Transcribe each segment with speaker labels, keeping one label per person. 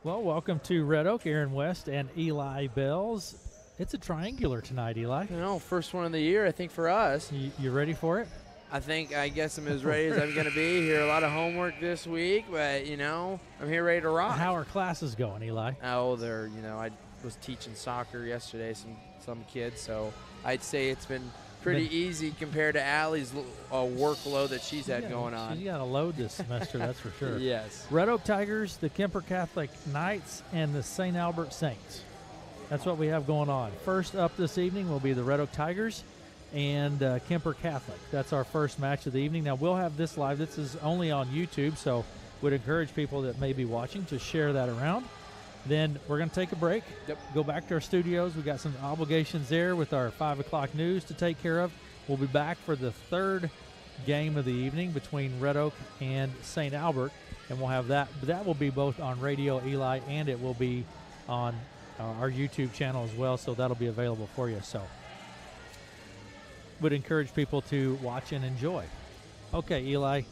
Speaker 1: Well, welcome to Red Oak, Aaron West and Eli Bells. It's a triangular tonight, Eli.
Speaker 2: First one of the year, I think, for us.
Speaker 1: You ready for it?
Speaker 2: I guess I'm as ready as I'm going to be here. A lot of homework this week, but, I'm here ready to rock.
Speaker 1: How are classes going, Eli?
Speaker 2: Oh, I was teaching soccer yesterday, some kids, so I'd say it's been pretty easy compared to Allie's workload that she's had going on.
Speaker 1: She's got a load this semester, that's for sure.
Speaker 2: Yes.
Speaker 1: Red Oak Tigers, the Kuemper Catholic Knights, and the St. Albert Saints. That's what we have going on. First up this evening will be the Red Oak Tigers and Kuemper Catholic. That's our first match of the evening. Now, we'll have this live. This is only on YouTube, so would encourage people that may be watching to share that around. Then we're going to take a break, go back to our studios. We got some obligations there with our 5 o'clock news to take care of. We'll be back for the third game of the evening between Red Oak and St. Albert, and we'll have that. That will be both on Radio Eli, and it will be on our YouTube channel as well, so that'll be available for you. So would encourage people to watch and enjoy. Okay, Eli.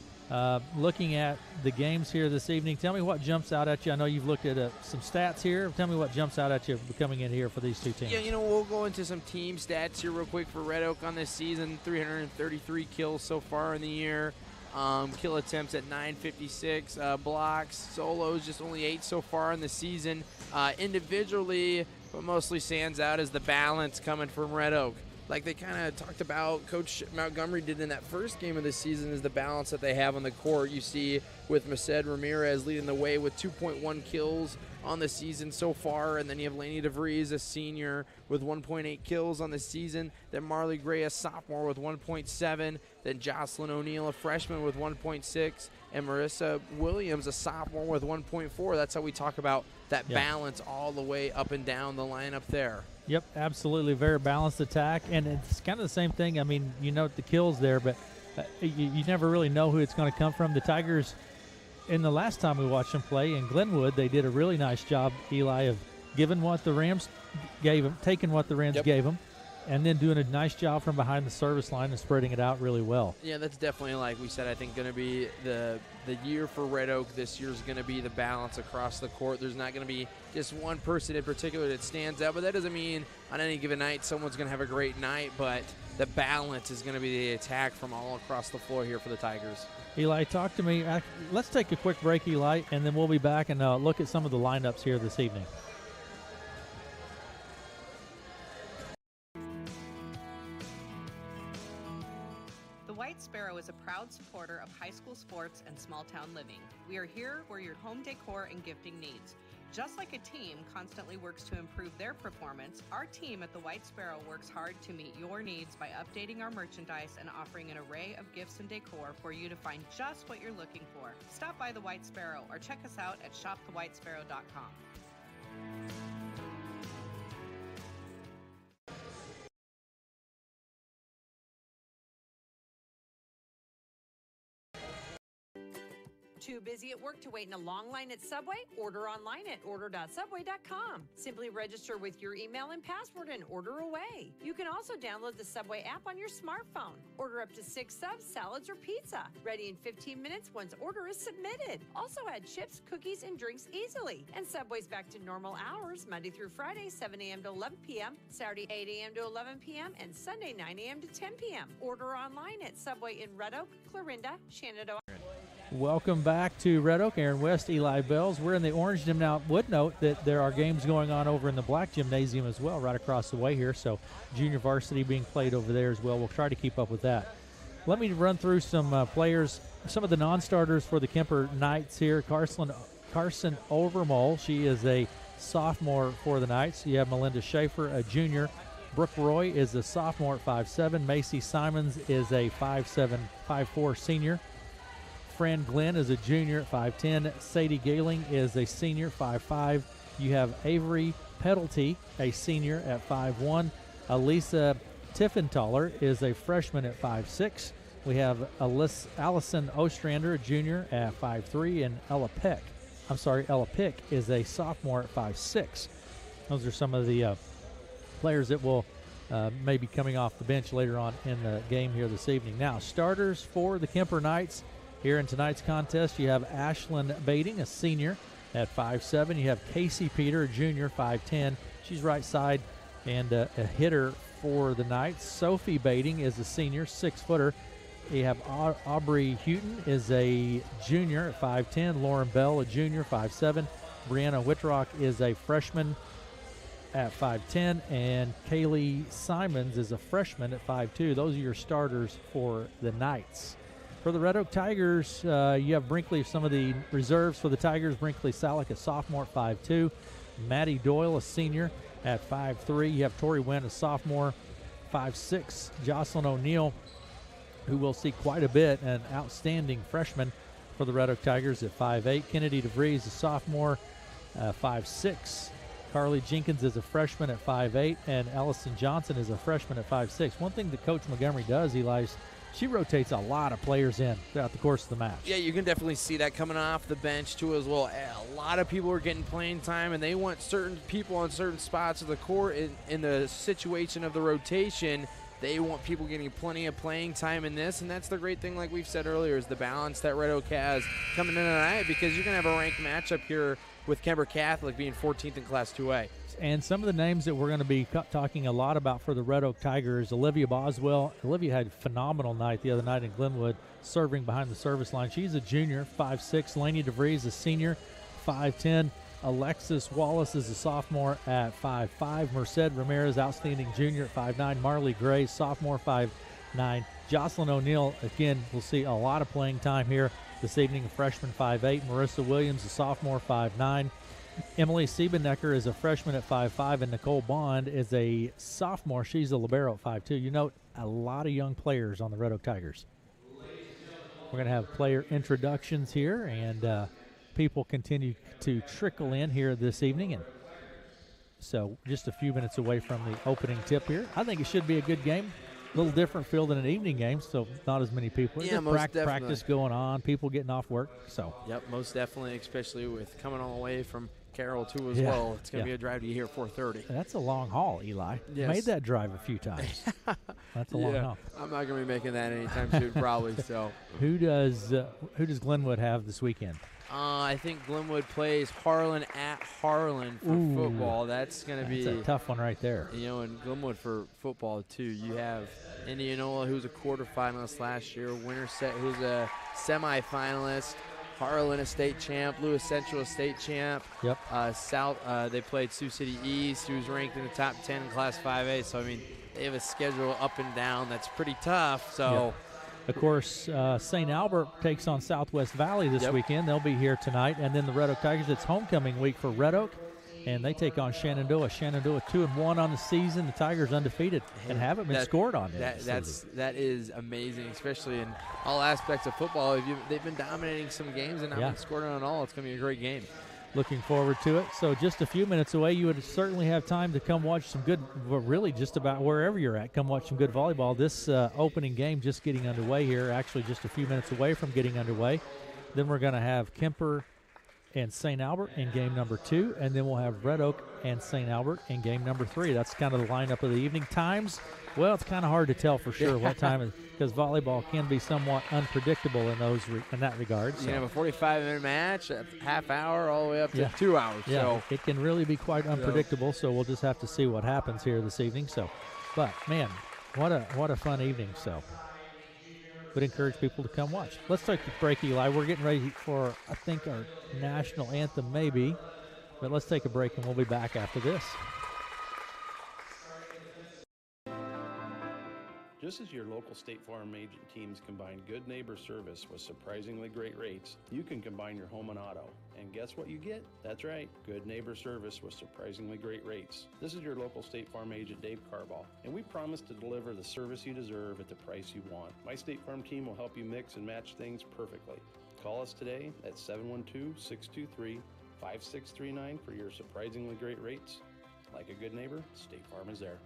Speaker 1: Looking at the games here this evening, tell me what jumps out at you. I know you've looked at some stats here. Tell me what jumps out at you coming in here for these two teams.
Speaker 2: Yeah, we'll go into some team stats here real quick for Red Oak on this season. 333 kills so far in the year. Kill attempts at 956. Blocks, solos, just only 8 so far in the season. Individually, what mostly stands out is the balance coming from Red Oak. Like they kind of talked about, Coach Montgomery did in that first game of the season, is the balance that they have on the court. You see with Merced Ramirez leading the way with 2.1 kills on the season so far, and then you have Lainey DeVries, a senior, with 1.8 kills on the season. Then Marley Gray, a sophomore, with 1.7. Then Jocelyn O'Neill, a freshman, with 1.6. And Marissa Williams, a sophomore, with 1.4. That's how we talk about that balance all the way up and down the lineup there.
Speaker 1: Yep, absolutely. Very balanced attack. And it's kind of the same thing. I mean, you note the kills there, but you never really know who it's going to come from. The Tigers, in the last time we watched them play in Glenwood, they did a really nice job, Eli, of giving what the Rams gave them, taking what the Rams gave them, and then doing a nice job from behind the service line and spreading it out really well.
Speaker 2: Yeah, that's definitely, like we said, I think going to be the year for Red Oak this year is going to be the balance across the court. There's not going to be just one person in particular that stands out, but that doesn't mean on any given night someone's going to have a great night, but the balance is going to be the attack from all across the floor here for the Tigers.
Speaker 1: Eli, talk to me. Let's take a quick break, Eli, and then we'll be back and look at some of the lineups here this evening.
Speaker 3: White Sparrow is a proud supporter of high school sports and small-town living. We are here for your home decor and gifting needs. Just like a team constantly works to improve their performance, our team at the White Sparrow works hard to meet your needs by updating our merchandise and offering an array of gifts and decor for you to find just what you're looking for. Stop by the White Sparrow or check us out at shopthewhitesparrow.com.
Speaker 4: Too busy at work to wait in a long line at Subway? Order online at order.subway.com. Simply register with your email and password and order away. You can also download the Subway app on your smartphone. Order up to 6 subs, salads, or pizza. Ready in 15 minutes once order is submitted. Also add chips, cookies, and drinks easily. And Subway's back to normal hours Monday through Friday, 7 a.m. to 11 p.m., Saturday 8 a.m. to 11 p.m., and Sunday 9 a.m. to 10 p.m. Order online at Subway in Red Oak, Clarinda, Shenandoah.
Speaker 1: Welcome back to Red Oak. Aaron West, Eli Bells. We're in the Orange Gym now. Would note that there are games going on over in the Black Gymnasium as well, right across the way here. So junior varsity being played over there as well. We'll try to keep up with that. Let me run through some players, some of the non-starters for the Kuemper Knights here. Carson Overmole, she is a sophomore for the Knights. You have Melinda Schaefer, a junior. Brooke Roy is a sophomore at 5'7". Macy Simons is a 5'7", 5'4" senior. Fran Glenn is a junior at 5'10". Sadie Galing is a senior, 5'5". You have Avery Peddlety, a senior at 5'1". Elisa Tiffenthaler is a freshman at 5'6". We have Allison Ostrander, a junior at 5'3", and Ella Pick is a sophomore at 5'6". Those are some of the players that will may be coming off the bench later on in the game here this evening. Now, starters for the Kuemper Knights here in tonight's contest, you have Ashlyn Bading, a senior. at 5'7". You have Casey Peter, a junior, 5'10". She's right side and a hitter for the Knights. Sophie Bading is a senior, 6-footer. You have Aubrey Houghton is a junior at 5'10". Lauren Bell, a junior, 5'7". Brianna Whitrock is a freshman at 5'10", and Kaylee Simons is a freshman at 5'2". Those are your starters for the Knights. For the Red Oak Tigers, you have Brinkley, some of the reserves for the Tigers. Brinkley Salick, a sophomore at 5'2". Maddie Doyle, a senior at 5'3". You have Tori Wynn, a sophomore, 5'6". Jocelyn O'Neill, who will see quite a bit, an outstanding freshman for the Red Oak Tigers at 5'8". Kennedy DeVries, a sophomore, 5'6". Carly Jenkins is a freshman at 5'8", and Allison Johnson is a freshman at 5'6". One thing that Coach Montgomery does, Eli, is she rotates a lot of players in throughout the course of the match.
Speaker 2: Yeah, you can definitely see that coming off the bench, too, as well. A lot of people are getting playing time, and they want certain people on certain spots of the court in the situation of the rotation. They want people getting plenty of playing time in this, and that's the great thing, like we've said earlier, is the balance that Red Oak has coming in tonight, because you're going to have a ranked matchup here with Kuemper Catholic being 14th in Class 2A.
Speaker 1: And some of the names that we're going to be talking a lot about for the Red Oak Tigers, Olivia Boswell. Olivia had a phenomenal night the other night in Glenwood, serving behind the service line. She's a junior, 5'6". Lainey DeVries, a senior, 5'10". Alexis Wallace is a sophomore at 5'5". Merced Ramirez, outstanding junior at 5'9". Marley Gray, sophomore, 5'9". Jocelyn O'Neill, again, we'll see a lot of playing time here this evening, a freshman, 5'8". Marissa Williams, a sophomore, 5'9". Emily Siebenecker is a freshman at 5'5", and Nicole Bond is a sophomore. She's a libero at 5'2". You note a lot of young players on the Red Oak Tigers. We're going to have player introductions here, and people continue to trickle in here this evening. And so just a few minutes away from the opening tip here. I think it should be a good game. A little different feel than an evening game, so not as many people.
Speaker 2: Yeah,
Speaker 1: Just
Speaker 2: most definitely.
Speaker 1: Practice going on, people getting off work. So
Speaker 2: Yep, most definitely, especially with coming all the way from Carroll, too, as well. It's going to be a drive to get here at 4:30.
Speaker 1: That's a long haul, Eli.
Speaker 2: Yes.
Speaker 1: Made that drive a few times. That's a long haul.
Speaker 2: I'm not going to be making that anytime soon, probably. So
Speaker 1: Who does Glenwood have this weekend?
Speaker 2: I think Glenwood plays Harlan at Harlan for football. That's going to be
Speaker 1: a tough one right there.
Speaker 2: You know, and Glenwood for football, too. You have Indianola, who's a quarterfinalist last year, Winterset, who's a semifinalist, Harlan, a state champ, Lewis Central, a state champ.
Speaker 1: Yep.
Speaker 2: South, they played Sioux City East, who's ranked in the top 10 in Class 5A. So, I mean, they have a schedule up and down that's pretty tough. So.
Speaker 1: Yep. Of course, St. Albert takes on Southwest Valley this weekend. They'll be here tonight. And then the Red Oak Tigers, it's homecoming week for Red Oak, and they take on Shenandoah. Shenandoah 2-1 on the season. The Tigers undefeated and haven't been scored on yet.
Speaker 2: That is amazing, especially in all aspects of football. They've been dominating some games and not been scored on at all. It's going to be a great game.
Speaker 1: Looking forward to it. So just a few minutes away, you would certainly have time to come watch some good, really just about wherever you're at, come watch some good volleyball. This opening game just getting underway here, actually just a few minutes away from getting underway. Then we're going to have Kuemper and St. Albert in game number 2, and then we'll have Red Oak and St. Albert in game number 3. That's kind of the lineup of the evening. Times, well, it's kind of hard to tell for sure what time is, because volleyball can be somewhat unpredictable in that regard.
Speaker 2: You can have a 45-minute match, a half hour, all the way up to 2 hours.
Speaker 1: Yeah,
Speaker 2: so.
Speaker 1: It can really be quite unpredictable, so we'll just have to see what happens here this evening. So, but, man, what a fun evening. So would encourage people to come watch. Let's take a break, Eli. We're getting ready for, I think, our national anthem maybe, but let's take a break, and we'll be back after this.
Speaker 5: Just as your local State Farm agent teams combine good neighbor service with surprisingly great rates, you can combine your home and auto. And guess what you get? That's right, good neighbor service with surprisingly great rates. This is your local State Farm agent, Dave Carball, and we promise to deliver the service you deserve at the price you want. My State Farm team will help you mix and match things perfectly. Call us today at 712-623-5639 for your surprisingly great rates. Like a good neighbor, State Farm is there.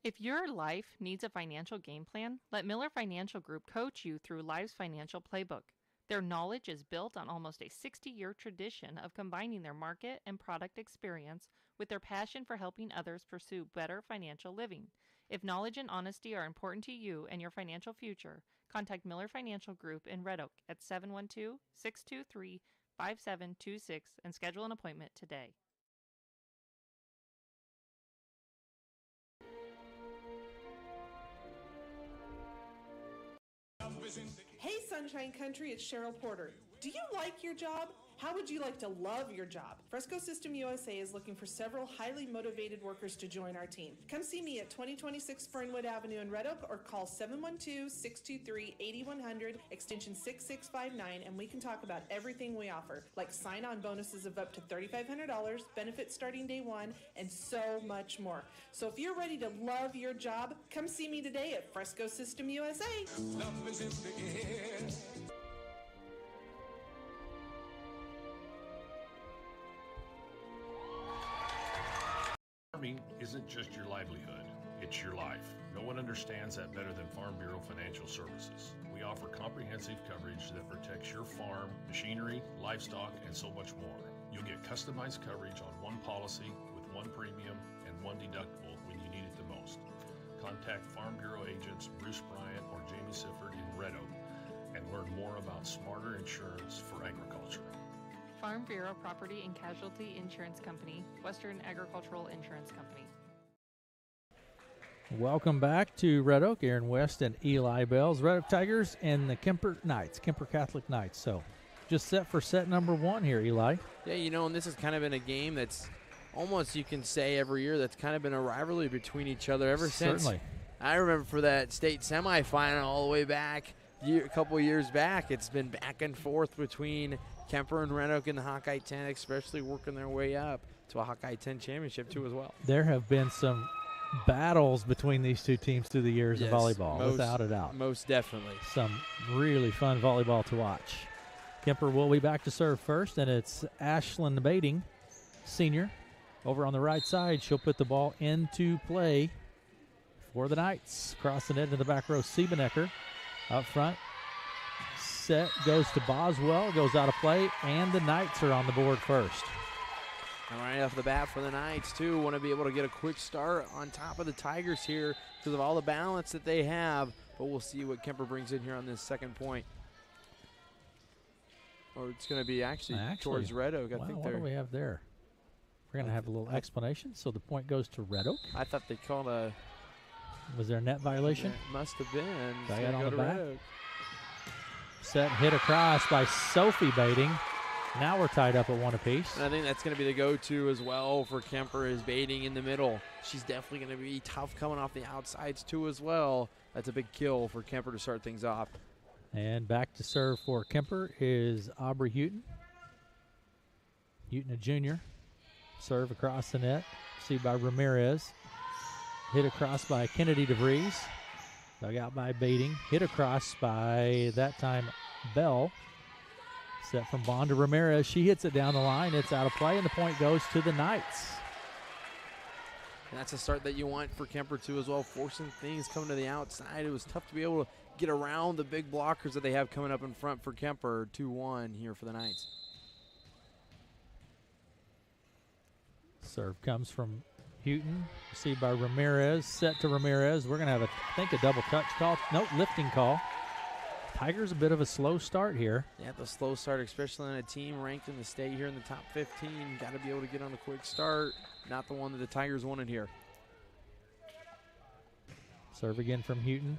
Speaker 6: If your life needs a financial game plan, let Miller Financial Group coach you through life's financial playbook. Their knowledge is built on almost a 60-year tradition of combining their market and product experience with their passion for helping others pursue better financial living. If knowledge and honesty are important to you and your financial future, contact Miller Financial Group in Red Oak at 712-623-5726 and schedule an appointment today.
Speaker 7: Hey Sunshine Country, it's Cheryl Porter. Do you like your job? How would you like to love your job? Fresco System USA is looking for several highly motivated workers to join our team. Come see me at 2026 Fernwood Avenue in Red Oak or call 712-623-8100 extension 6659 and we can talk about everything we offer, like sign-on bonuses of up to $3,500, benefits starting day one, and so much more. So if you're ready to love your job, come see me today at Fresco System USA. Love is in the air.
Speaker 8: Farming isn't just your livelihood, it's your life. No one understands that better than Farm Bureau Financial Services. We offer comprehensive coverage that protects your farm, machinery, livestock, and so much more. You'll get customized coverage on one policy with one premium and one deductible when you need it the most. Contact Farm Bureau agents Bruce Bryant or Jamie Sifford in Red Oak and learn more about smarter insurance for agriculture.
Speaker 6: Farm Bureau Property and Casualty Insurance Company, Western Agricultural Insurance Company.
Speaker 1: Welcome back to Red Oak. Aaron West and Eli Bells, Red Oak Tigers and the Kuemper Knights, Kuemper Catholic Knights. So just set for set number one here, Eli.
Speaker 2: Yeah, and this has kind of been a game that's almost, you can say, every year that's kind of been a rivalry between each other ever since.
Speaker 1: Certainly.
Speaker 2: I remember for that state semifinal all the way back, a couple of years back, it's been back and forth between Kuemper and Red Oak in the Hawkeye 10, especially working their way up to a Hawkeye 10 championship too as well.
Speaker 1: There have been some battles between these two teams through the years of volleyball, without a doubt.
Speaker 2: Most definitely.
Speaker 1: Some really fun volleyball to watch. Kuemper will be back to serve first, and it's Ashlyn Bading, senior, over on the right side. She'll put the ball into play for the Knights. Crossing it to the back row, Siebenecker up front. Set goes to Boswell, goes out of play, and the Knights are on the board first.
Speaker 2: All right, off the bat for the Knights, too. Want to be able to get a quick start on top of the Tigers here because of all the balance that they have. But we'll see what Kuemper brings in here on this second point. Or it's going to be actually towards Red Oak.
Speaker 1: What do we have there? We're going to have a little explanation. So the point goes to Red Oak.
Speaker 2: I thought they called a...
Speaker 1: Was there a net violation?
Speaker 2: It must have been.
Speaker 1: Got it on the back. Set hit across by Sophie Bading. Now we're tied up at one apiece.
Speaker 2: And I think that's going to be the go-to as well for Kuemper, is Bading in the middle. She's definitely going to be tough coming off the outsides too as well. That's a big kill for Kuemper to start things off.
Speaker 1: And back to serve for Kuemper is Aubrey Houghton. Houghton, a junior. Serve across the net. Received by Ramirez. Hit across by Kennedy DeVries. Dug out by Bading. Hit across by, that time, Bell. Set from Bond to Ramirez. She hits it down the line. It's out of play, and the point goes to the Knights.
Speaker 2: And that's a start that you want for Kuemper, too, as well, forcing things coming to the outside. It was tough to be able to get around the big blockers that they have coming up in front for Kuemper. 2-1 here for the Knights.
Speaker 1: Serve comes from Houghton, received by Ramirez, set to Ramirez. We're going to have, I think, a double touch call. Nope, lifting call. Tigers a bit of a slow start here.
Speaker 2: Yeah, the slow start, especially on a team ranked in the state here in the top 15. Got to be able to get on a quick start. Not the one that the Tigers wanted here.
Speaker 1: Serve again from Houghton.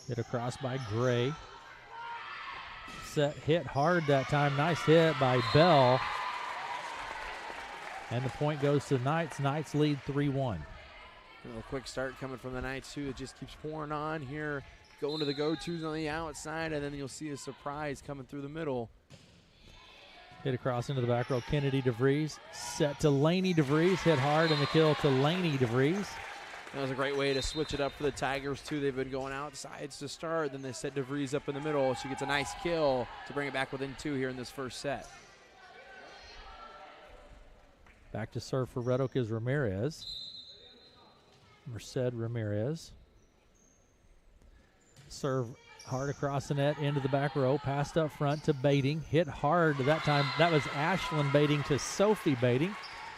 Speaker 1: Hit across by Gray. Set, hit hard that time. Nice hit by Bell. And the point goes to the Knights. Knights lead 3-1.
Speaker 2: A quick start coming from the Knights, too. It just keeps pouring on here. Going to the go-tos on the outside, and then you'll see a surprise coming through the middle.
Speaker 1: Hit across into the back row. Kennedy DeVries. Set to Laney DeVries. Hit hard, and the kill to Laney DeVries.
Speaker 2: That was a great way to switch it up for the Tigers, too. They've been going outsides to start. Then they set DeVries up in the middle. She gets a nice kill to bring it back within 2 here in this first set.
Speaker 1: Back to serve for Red Oak is Ramirez. Merced Ramirez. Serve hard across the net into the back row. Passed up front to Bading. Hit hard that time. That was Ashlyn Bading to Sophie Bading.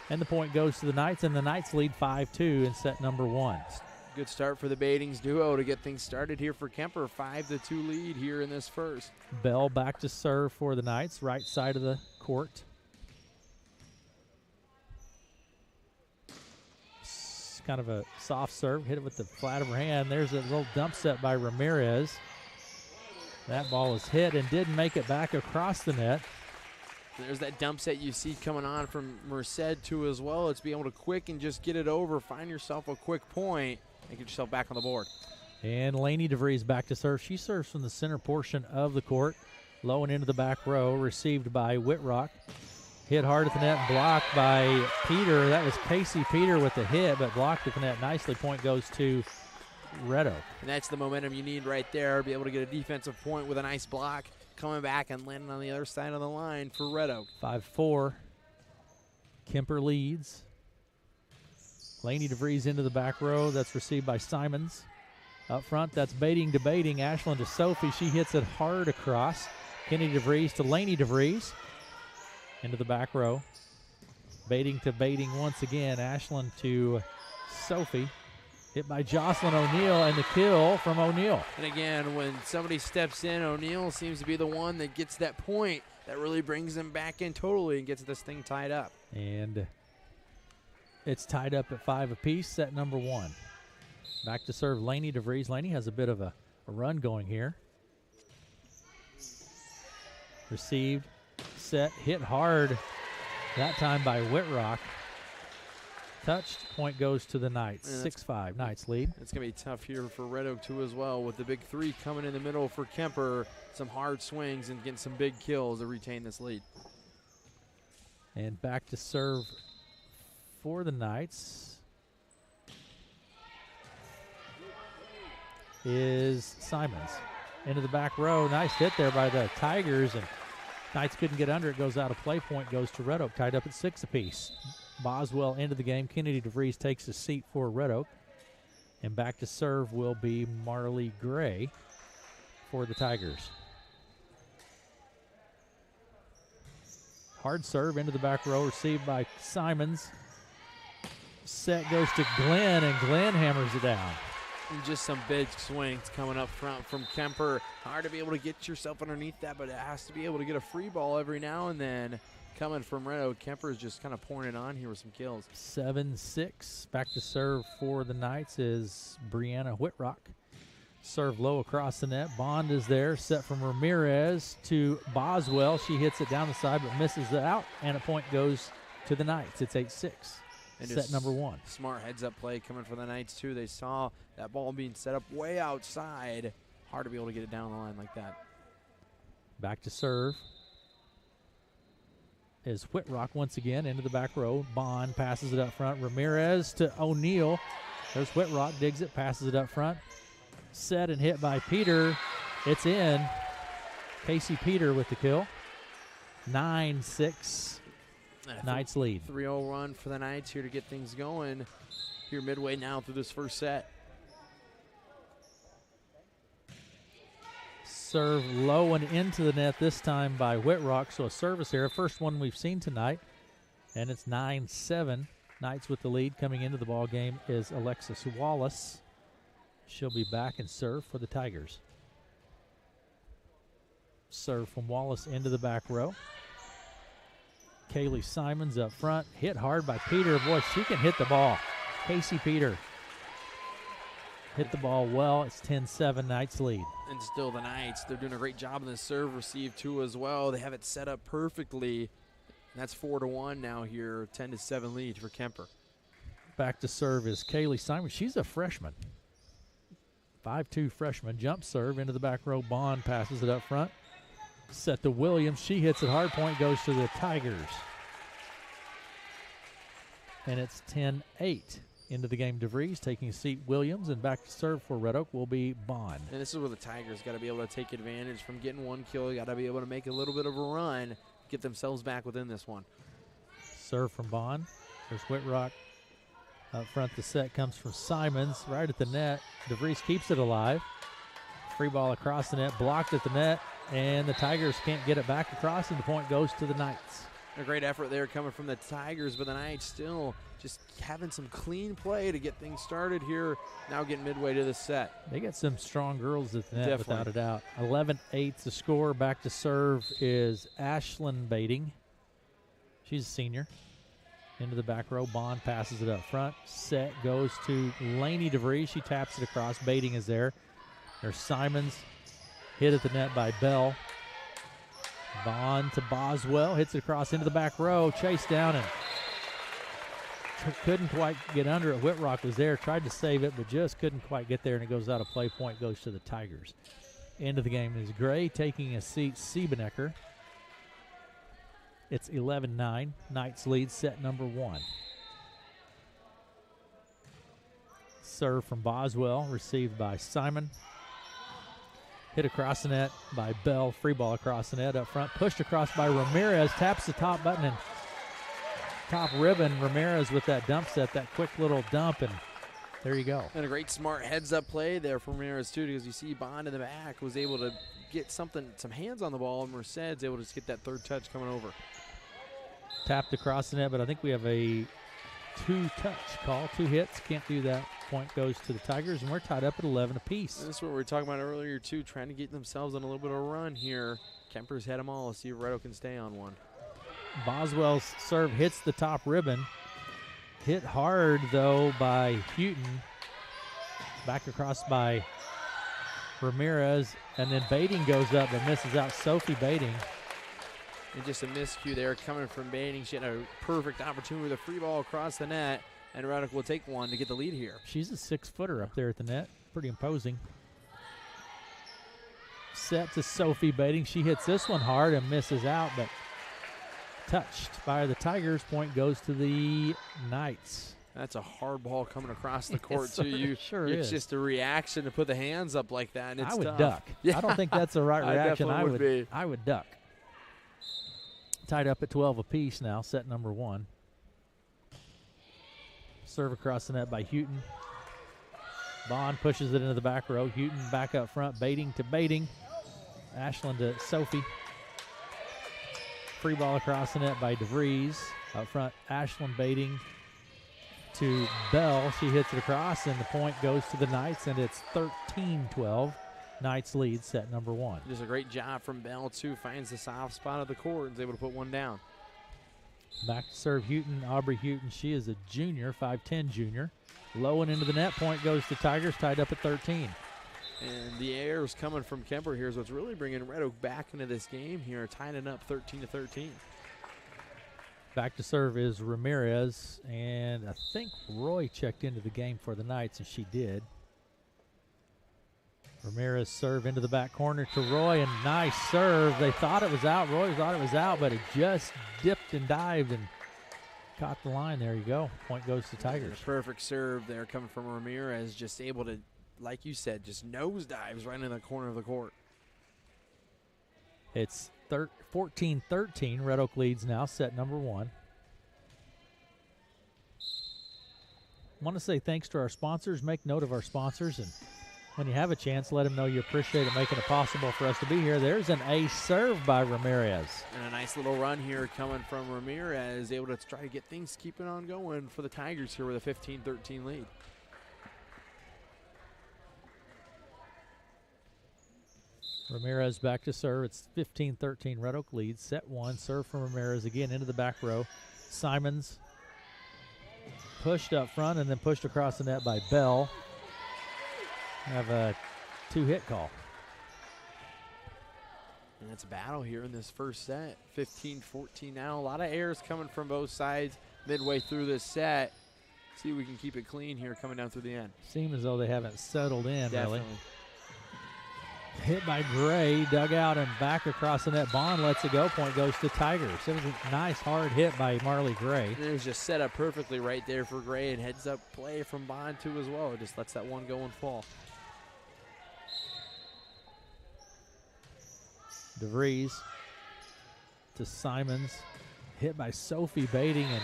Speaker 1: And the point goes to the Knights, and the Knights lead 5-2 in set number 1.
Speaker 2: Good start for the Badings duo to get things started here for Kuemper. 5-2 lead here in this first.
Speaker 1: Bell back to serve for the Knights, right side of the court. It's kind of a soft serve, hit it with the flat of her hand. There's a little dump set by Ramirez. That ball is hit and didn't make it back across the net.
Speaker 2: There's that dump set you see coming on from Merced too as well. It's being able to quick and just get it over, find yourself a quick point, and get yourself back on the board.
Speaker 1: And Lainey DeVries back to serve. She serves from the center portion of the court, low and into the back row, received by Whitrock. Hit hard at the net, blocked by Peter. That was Casey Peter with the hit, but blocked at the net nicely. Point goes to Red Oak.
Speaker 2: And that's the momentum you need right there, be able to get a defensive point with a nice block, coming back and landing on the other side of the line for Red Oak.
Speaker 1: 5-4. Kuemper leads. Lainey DeVries into the back row. That's received by Simons. Up front, that's Baiting to Baiting. Ashland to Sophie. She hits it hard across. Kenny DeVries to Lainey DeVries. Into the back row. Baiting to Baiting once again. Ashland to Sophie. Hit by Jocelyn O'Neill, and the kill from O'Neill.
Speaker 2: And again, when somebody steps in, O'Neill seems to be the one that gets that point that really brings them back in totally and gets this thing tied up.
Speaker 1: And it's tied up at 5 apiece, set number 1. Back to serve Lainey DeVries. Lainey has a bit of a run going here. Received, set, hit hard, that time by Whitrock. Touched, point goes to the Knights. 6-5, Knights lead.
Speaker 2: It's going to be tough here for Red Oak too as well, with the big three coming in the middle for Kuemper. Some hard swings and getting some big kills to retain this lead.
Speaker 1: And back to serve for the Knights is Simons. Into the back row, nice hit there by the Tigers, and Knights couldn't get under it. Goes out of play, point goes to Red Oak, tied up at 6 apiece. Boswell into the game. Kennedy DeVries takes a seat for Red Oak. And back to serve will be Marley Gray for the Tigers. Hard serve into the back row, received by Simons. Set goes to Glenn, and Glenn hammers it down.
Speaker 2: And just some big swings coming up front from Kuemper. Hard to be able to get yourself underneath that, but it has to be able to get a free ball every now and then. Coming from Red Oak, Kuemper is just kind of pouring it on here with some kills.
Speaker 1: 7-6. Back to serve for the Knights is Brianna Whitrock. Serve low across the net. Bond is there, set from Ramirez to Boswell. She hits it down the side but misses it out, and a point goes to the Knights. It's 8-6. Set number 1.
Speaker 2: Smart heads-up play coming from the Knights, too. They saw that ball being set up way outside. Hard to be able to get it down the line like that.
Speaker 1: Back to serve is Whitrock once again into the back row. Bond passes it up front. Ramirez to O'Neill. There's Whitrock, digs it, passes it up front. Set and hit by Peter. It's in. Casey Peter with the kill. 9-6. Knights lead.
Speaker 2: 3-0 run for the Knights here to get things going here midway now through this first set.
Speaker 1: Serve low and into the net this time by Whitrock, so a service error. First one we've seen tonight, and it's 9-7. Knights with the lead. Coming into the ball game is Alexis Wallace. She'll be back and serve for the Tigers. Serve from Wallace into the back row. Kaylee Simons up front, hit hard by Peter. Boy, she can hit the ball. Casey Peter hit the ball well. It's 10-7, Knights lead.
Speaker 2: And still the Knights, they're doing a great job in the serve receive too as well. They have it set up perfectly. And that's 4-1 now here, 10-7 lead for Kuemper.
Speaker 1: Back to serve is Kaylee Simons. She's a freshman. 5'2" freshman. Jump serve into the back row. Bond passes it up front. Set to Williams. She hits it hard. Point goes to the Tigers. And it's 10-8. Into the game, DeVries taking a seat. Williams, and back to serve for Red Oak will be Bond.
Speaker 2: And this is where the Tigers got to be able to take advantage from getting one kill. Got to be able to make a little bit of a run, get themselves back within this one.
Speaker 1: Serve from Bond. There's Whitrock. Up front, the set comes from Simons, right at the net. DeVries keeps it alive. Free ball across the net, blocked at the net, and the Tigers can't get it back across, and the point goes to the Knights.
Speaker 2: A great effort there coming from the Tigers, but the Knights still just having some clean play to get things started here. Now getting midway to the set.
Speaker 1: They got some strong girls at the net,
Speaker 2: Definitely.
Speaker 1: without a doubt. 11-8 the score. Back to serve is Ashlyn Bading. She's a senior. Into the back row. Bond passes it up front. Set goes to Lainey DeVries. She taps it across. Bading is there. There's Simons. Hit at the net by Bell. Bond to Boswell. Hits it across into the back row. Chased down and couldn't quite get under it. Whitrock was there. Tried to save it, but just couldn't quite get there, and it goes out of play. Point goes to the Tigers. End of the game is Gray taking a seat. Siebenecker. It's 11-9. Knights lead set number 1. Serve from Boswell, received by Simon. Hit across the net by Bell. Free ball across the net up front. Pushed across by Ramirez. Taps the top button and top ribbon. Ramirez with that dump set, that quick little dump, and there you go.
Speaker 2: And a great smart heads-up play there from Ramirez, too, because you see Bond in the back was able to get some hands on the ball, and Merced's able to just get that third touch coming over.
Speaker 1: Tapped across the net, but I think we have a 2-touch call. 2 hits. Can't do that. Point goes to the Tigers, and we're tied up at 11 apiece.
Speaker 2: This is what we were talking about earlier, too, trying to get themselves on a little bit of a run Here. Kuemper's had them all. Let's see if Red Oak can stay on one.
Speaker 1: Boswell's serve hits the top ribbon. Hit hard, though, by Houghton. Back across by Ramirez, and then Bading goes up but misses out. Sophie Bading.
Speaker 2: And just a miscue there coming from Bading. She had a perfect opportunity with a free ball across the net, and Red Oak will take one to get the lead here.
Speaker 1: She's a 6-footer up there at the net. Pretty imposing. Set to Sophie Bading. She hits this one hard and misses out, but touched by the Tigers. Point goes to the Knights.
Speaker 2: That's a hard ball coming across the court, too.
Speaker 1: Sure
Speaker 2: it's
Speaker 1: is.
Speaker 2: just a reaction to put the hands up like that, and it's
Speaker 1: I would
Speaker 2: tough.
Speaker 1: duck.
Speaker 2: Yeah.
Speaker 1: I don't think that's the right reaction.
Speaker 2: I would be.
Speaker 1: I would duck. Tied up at 12 apiece now, set number 1. Serve across the net by Houghton. Bond pushes it into the back row. Houghton back up front. Bading to Bading. Ashland to Sophie. Free ball across the net by DeVries. Up front, Ashland Bading to Bell. She hits it across, and the point goes to the Knights, and it's 13-12. Knights lead set number 1.
Speaker 2: Just a great job from Bell, too. Finds the soft spot of the court and is able to put one down.
Speaker 1: Back to serve Houghton. Aubrey Houghton. She is a junior, 5'10 junior. Low and into the net. Point goes to Tigers, tied up at 13.
Speaker 2: And the air is coming from Kuemper here, so it's really bringing Red Oak back into this game here, tying it up 13-13.
Speaker 1: Back to serve is Ramirez, and I think Roy checked into the game for the Knights, and she did. Ramirez serve into the back corner to Roy, and nice serve. They thought it was out. Roy thought it was out, but it just dipped and dived and caught the line. There you go. Point goes to Tigers.
Speaker 2: Perfect serve there coming from Ramirez, just able to, like you said, just nose dives right in the corner of the court.
Speaker 1: It's 14-13. Red Oak leads now, set number 1. Want to say thanks to our sponsors. Make note of our sponsors, and when you have a chance, let them know you appreciate it, making it possible for us to be here. There's an ace serve by Ramirez.
Speaker 2: And a nice little run here coming from Ramirez, able to try to get things keeping on going for the Tigers here with a 15-13 lead.
Speaker 1: Ramirez back to serve. It's 15-13. Red Oak leads. Set 1. Serve from Ramirez again into the back row. Simons pushed up front and then pushed across the net by Bell. Have a 2-hit call.
Speaker 2: And it's a battle here in this first set. 15-14 now. A lot of airs coming from both sides midway through this set. See if we can keep it clean here coming down through the end.
Speaker 1: Seems as though they haven't settled in,
Speaker 2: Definitely.
Speaker 1: really. Hit by Gray, dug out and back across the net. Bond lets it go. Point goes to Tigers. It was a nice hard hit by Marley Gray.
Speaker 2: And it was just set up perfectly right there for Gray, and heads up play from Bond too as well. It just lets that one go and fall.
Speaker 1: DeVries to Simons. Hit by Sophie Bading, and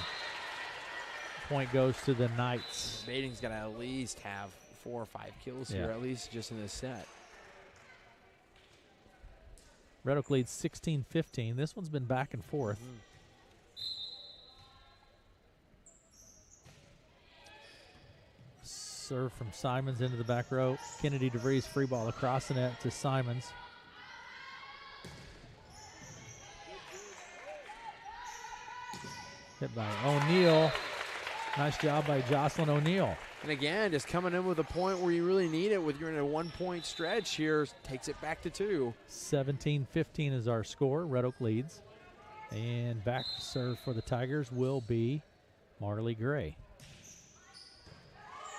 Speaker 1: point goes to the Knights.
Speaker 2: Bading's got to at least have 4 or 5 kills here, at least just in this set.
Speaker 1: Red Oak leads 16-15. This one's been back and forth. Serve from Simons into the back row. Kennedy DeVries free ball across the net to Simons. Hit by O'Neal. Nice job by Jocelyn O'Neal.
Speaker 2: And again, just coming in with a point where you really need it with you're in a 1-point stretch here, takes it back to 2.
Speaker 1: 17-15 is our score. Red Oak leads. And back to serve for the Tigers will be Marley Gray.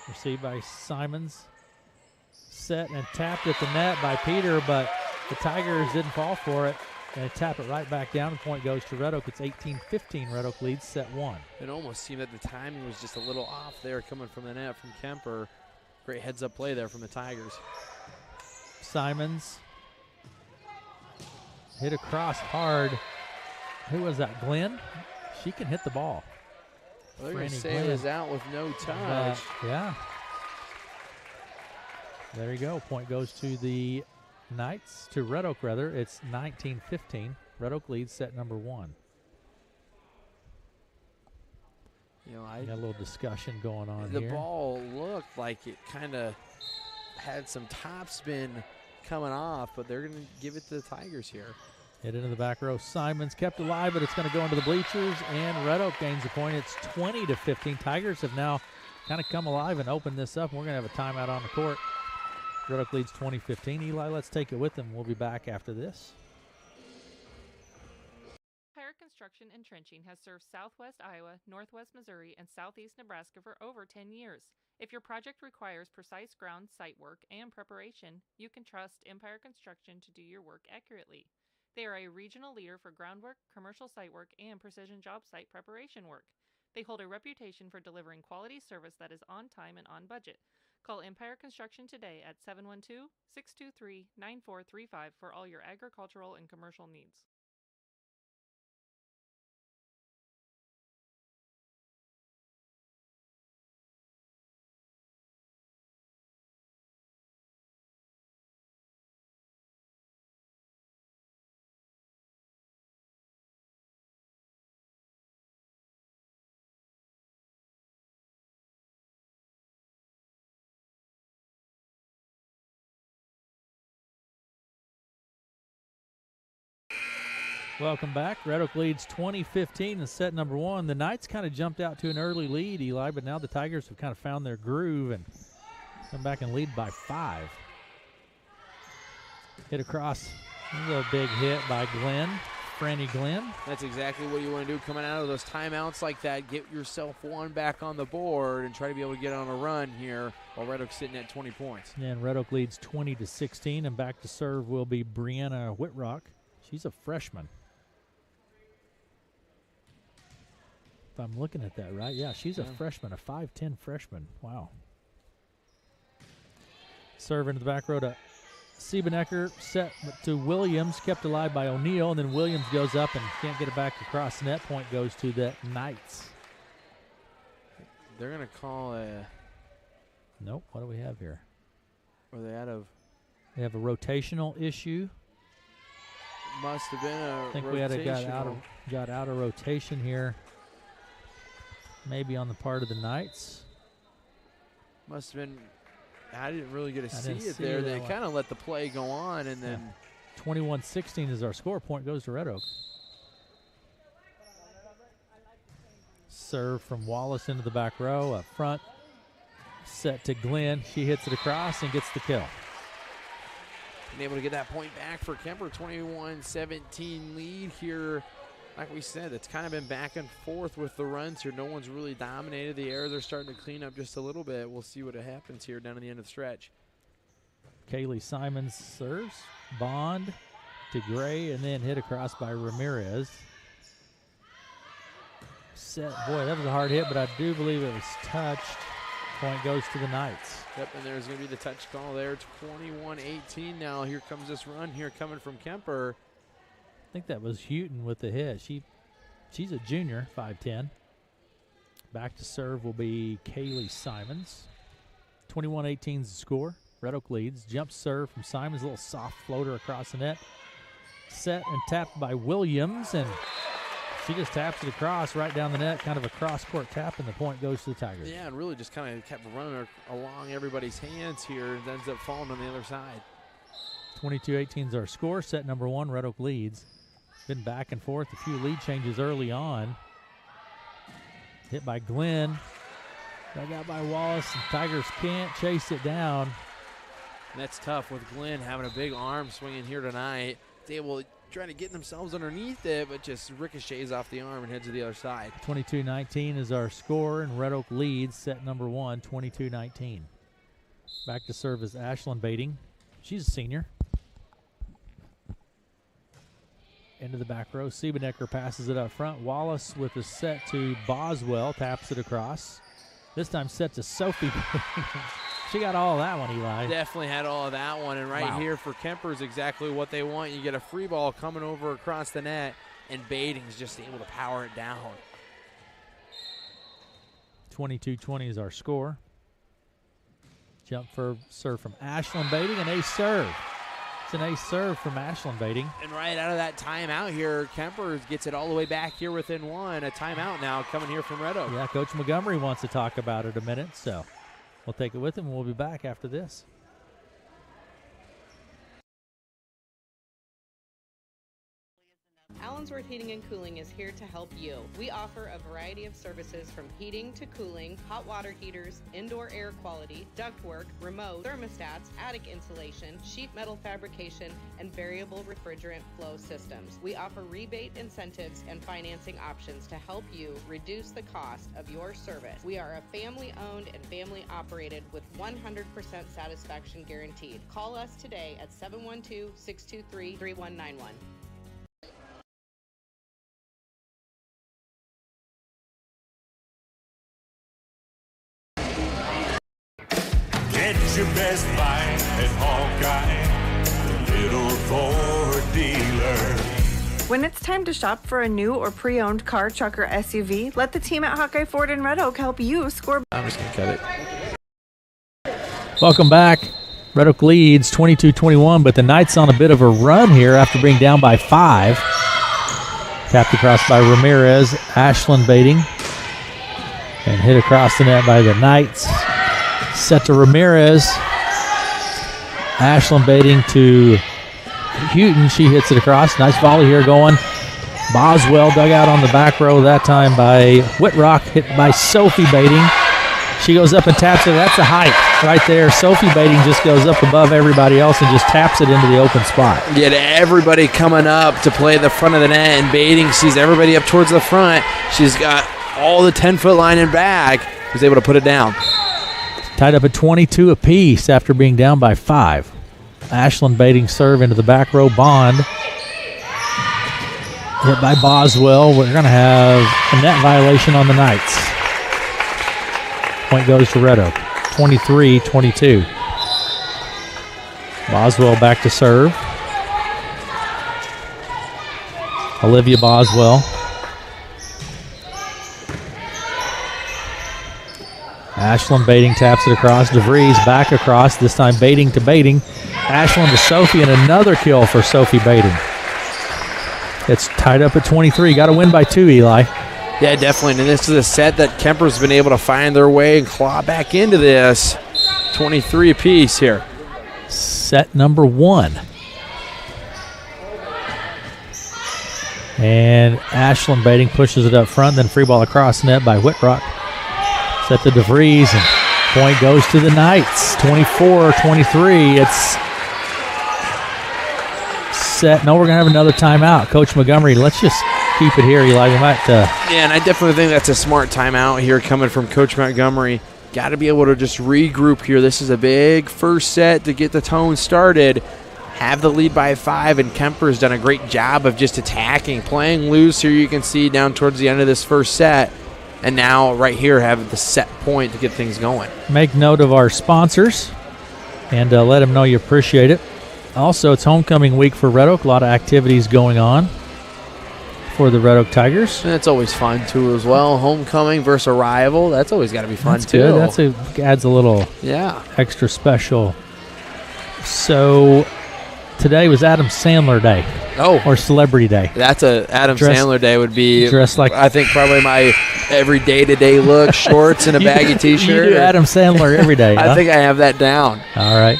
Speaker 1: Received by Simons. Set and tapped at the net by Peter, but the Tigers didn't fall for it. And tap it right back down. The point goes to Red Oak. It's 18-15. Red Oak leads set 1.
Speaker 2: It almost seemed that the timing was just a little off there coming from the net from Kuemper. Great heads-up play there from the Tigers.
Speaker 1: Simons hit across hard. Who was that, Glenn? She can hit the ball.
Speaker 2: Well, they're going to say it was out with no touch.
Speaker 1: Yeah. There you go. Point goes to the Knights, to Red Oak rather. It's 19-15. Red Oak leads set number 1.
Speaker 2: You know,
Speaker 1: got a little discussion going on
Speaker 2: here.
Speaker 1: The
Speaker 2: ball looked like it kind of had some topspin coming off, but they're going to give it to the Tigers here.
Speaker 1: Hit into the back row. Simons kept alive, but it's going to go into the bleachers, and Red Oak gains a point. It's 20-15. Tigers have now kind of come alive and opened this up, and we're going to have a timeout on the court. Red Oak leads 20-15. Eli, let's take it with them. We'll be back after this.
Speaker 6: Empire Construction and Trenching has served Southwest Iowa, Northwest Missouri, and Southeast Nebraska for over 10 years. If your project requires precise ground site work and preparation, you can trust Empire Construction to do your work accurately. They are a regional leader for groundwork, commercial site work, and precision job site preparation work. They hold a reputation for delivering quality service that is on time and on budget. Call Empire Construction today at 712-623-9435 for all your agricultural and commercial needs.
Speaker 1: Welcome back. Red Oak leads 20-15 in set number 1. The Knights kind of jumped out to an early lead, Eli, but now the Tigers have kind of found their groove and come back and lead by 5. Hit across. This is a big hit by Glenn, Franny Glenn.
Speaker 2: That's exactly what you want to do coming out of those timeouts like that. Get yourself one back on the board and try to be able to get on a run here while Red Oak's sitting at 20 points.
Speaker 1: And Red Oak leads 20-16, and back to serve will be Brianna Whitrock. She's a freshman. If I'm looking at that right, yeah, she's a freshman, a 5'10 freshman. Wow. Serve into the back row to Siebenecker, set to Williams, kept alive by O'Neal, and then Williams goes up and can't get it back across net. Point goes to the Knights.
Speaker 2: They're going to call a...
Speaker 1: Nope, what do we have here?
Speaker 2: Are they out of...
Speaker 1: They have a rotational issue.
Speaker 2: Must have been a
Speaker 1: I think we had got out of rotation here. Maybe on the part of the Knights.
Speaker 2: Must have been. I didn't really get to see it there. They kind of let the play go on, and then
Speaker 1: 21-16 is our score. Point goes to Red Oak. Serve from Wallace into the back row. Up front. Set to Glenn. She hits it across and gets the kill.
Speaker 2: Been able to get that point back for Kuemper. 21-17 lead here. Like we said, it's kind of been back and forth with the runs here. No one's really dominated the air. They're starting to clean up just a little bit. We'll see what happens here down at the end of the stretch.
Speaker 1: Kaylee Simons serves. Bond to Gray, and then hit across by Ramirez. Set. Boy, that was a hard hit, but I do believe it was touched. Point goes to the Knights.
Speaker 2: Yep, and there's going to be the touch call there. 21-18 now. Here comes this run here coming from Kuemper.
Speaker 1: I think that was Houghton with the hit. She's a junior, 5'10". Back to serve will be Kaylee Simons. 21-18 is the score. Red Oak leads. Jump serve from Simons. A little soft floater across the net. Set and tapped by Williams. And She just taps it across right down the net, kind of a cross-court tap, and the point goes to the Tigers.
Speaker 2: Yeah, and really just kind of kept running along everybody's hands here. It ends up falling on the other side.
Speaker 1: 22-18 is our score. Set number 1, Red Oak leads. Been back and forth, a few lead changes early on. Hit by Glenn. Dug out by Wallace, and Tigers can't chase it down.
Speaker 2: And that's tough with Glenn having a big arm swinging here tonight. They will trying to get themselves underneath it, but just ricochets off the arm and heads to the other side.
Speaker 1: 22-19 is our score, and Red Oak leads set number 1, 22-19. Back to serve is Ashlyn Bading. She's a senior. Into the back row. Siebenecker passes it up front. Wallace with a set to Boswell, taps it across. This time set to Sophie. She got all of that one, Eli.
Speaker 2: Definitely had all of that one, and right here for Kuemper is exactly what they want. You get a free ball coming over across the net, and Bading's just able to power it down.
Speaker 1: 22-20 is our score. Jump for serve from Ashlyn Bading, an ace serve. It's an ace serve from Ashlyn Bading.
Speaker 2: And right out of that timeout here, Kuemper gets it all the way back here within one. A timeout now coming here from Red Oak.
Speaker 1: Yeah, Coach Montgomery wants to talk about it a minute, so we'll take it with him, and we'll be back after this.
Speaker 3: Allensworth Heating and Cooling is here to help you. We offer a variety of services from heating to cooling, hot water heaters, indoor air quality, ductwork, remote, thermostats, attic insulation, sheet metal fabrication, and variable refrigerant flow systems. We offer rebate incentives and financing options to help you reduce the cost of your service. We are a family-owned and family-operated with 100% satisfaction guaranteed. Call us today at 712-623-3191.
Speaker 9: Get your best buy at Hawkeye, the little Ford dealer.
Speaker 10: When it's time to shop for a new or pre-owned car, truck, or SUV, let the team at Hawkeye Ford in Red Oak help you score.
Speaker 2: I'm just going to cut it.
Speaker 1: Welcome back. Red Oak leads 22-21, but the Knights on a bit of a run here after being down by 5. Tapped across by Ramirez, Ashlyn Bading, and hit across the net by the Knights. Set to Ramirez. Ashlyn Bading to Houghton. She hits it across. Nice volley here going. Boswell dug out on the back row that time by Whitrock. Hit by Sophie Bading. She goes up and taps it. That's the height right there. Sophie Bading just goes up above everybody else and just taps it into the open spot.
Speaker 2: Get everybody coming up to play the front of the net, and Bading sees everybody up towards the front. She's got all the 10-foot line and back. Was able to put it down.
Speaker 1: Tied up at 22 apiece after being down by 5. Ashlyn Bading serve into the back row. Bond hit by Boswell. We're going to have a net violation on the Knights. Point goes to Red Oak. 23-22. Boswell back to serve. Olivia Boswell. Ashlyn Bading taps it across. DeVries back across. This time Bading to Bading. Ashlyn to Sophie, and another kill for Sophie Bading. It's tied up at 23. Got to win by 2, Eli.
Speaker 2: Yeah, definitely. And this is a set that Kuemper's been able to find their way and claw back into this. 23 apiece here.
Speaker 1: Set number 1. And Ashlyn Bading pushes it up front, then free ball across net by Whitrock. Set to DeVries, and point goes to the Knights. 24-23. It's set. No, we're going to have another timeout. Coach Montgomery, let's just keep it here, Eli. We might.
Speaker 2: Yeah, and I definitely think that's a smart timeout here coming from Coach Montgomery. Got to be able to just regroup here. This is a big first set to get the tone started. Have the lead by 5, and Kuemper's done a great job of just attacking, playing loose here. You can see down towards the end of this first set. And now right here have the set point to get things going.
Speaker 1: Make note of our sponsors and let them know you appreciate it. Also, it's homecoming week for Red Oak. A lot of activities going on for the Red Oak Tigers.
Speaker 2: And that's always fun, too, as well. Homecoming versus a rival. That's always got to be fun,
Speaker 1: that's
Speaker 2: too.
Speaker 1: Good. Adds a little extra special. So today was Adam Sandler Day. or Celebrity Day?
Speaker 2: That's a Adam Sandler day would be.
Speaker 1: Dressed like,
Speaker 2: I think probably my every day-to-day look, shorts and a baggy T-shirt.
Speaker 1: You do Adam Sandler every day.
Speaker 2: I think I have that down.
Speaker 1: All right.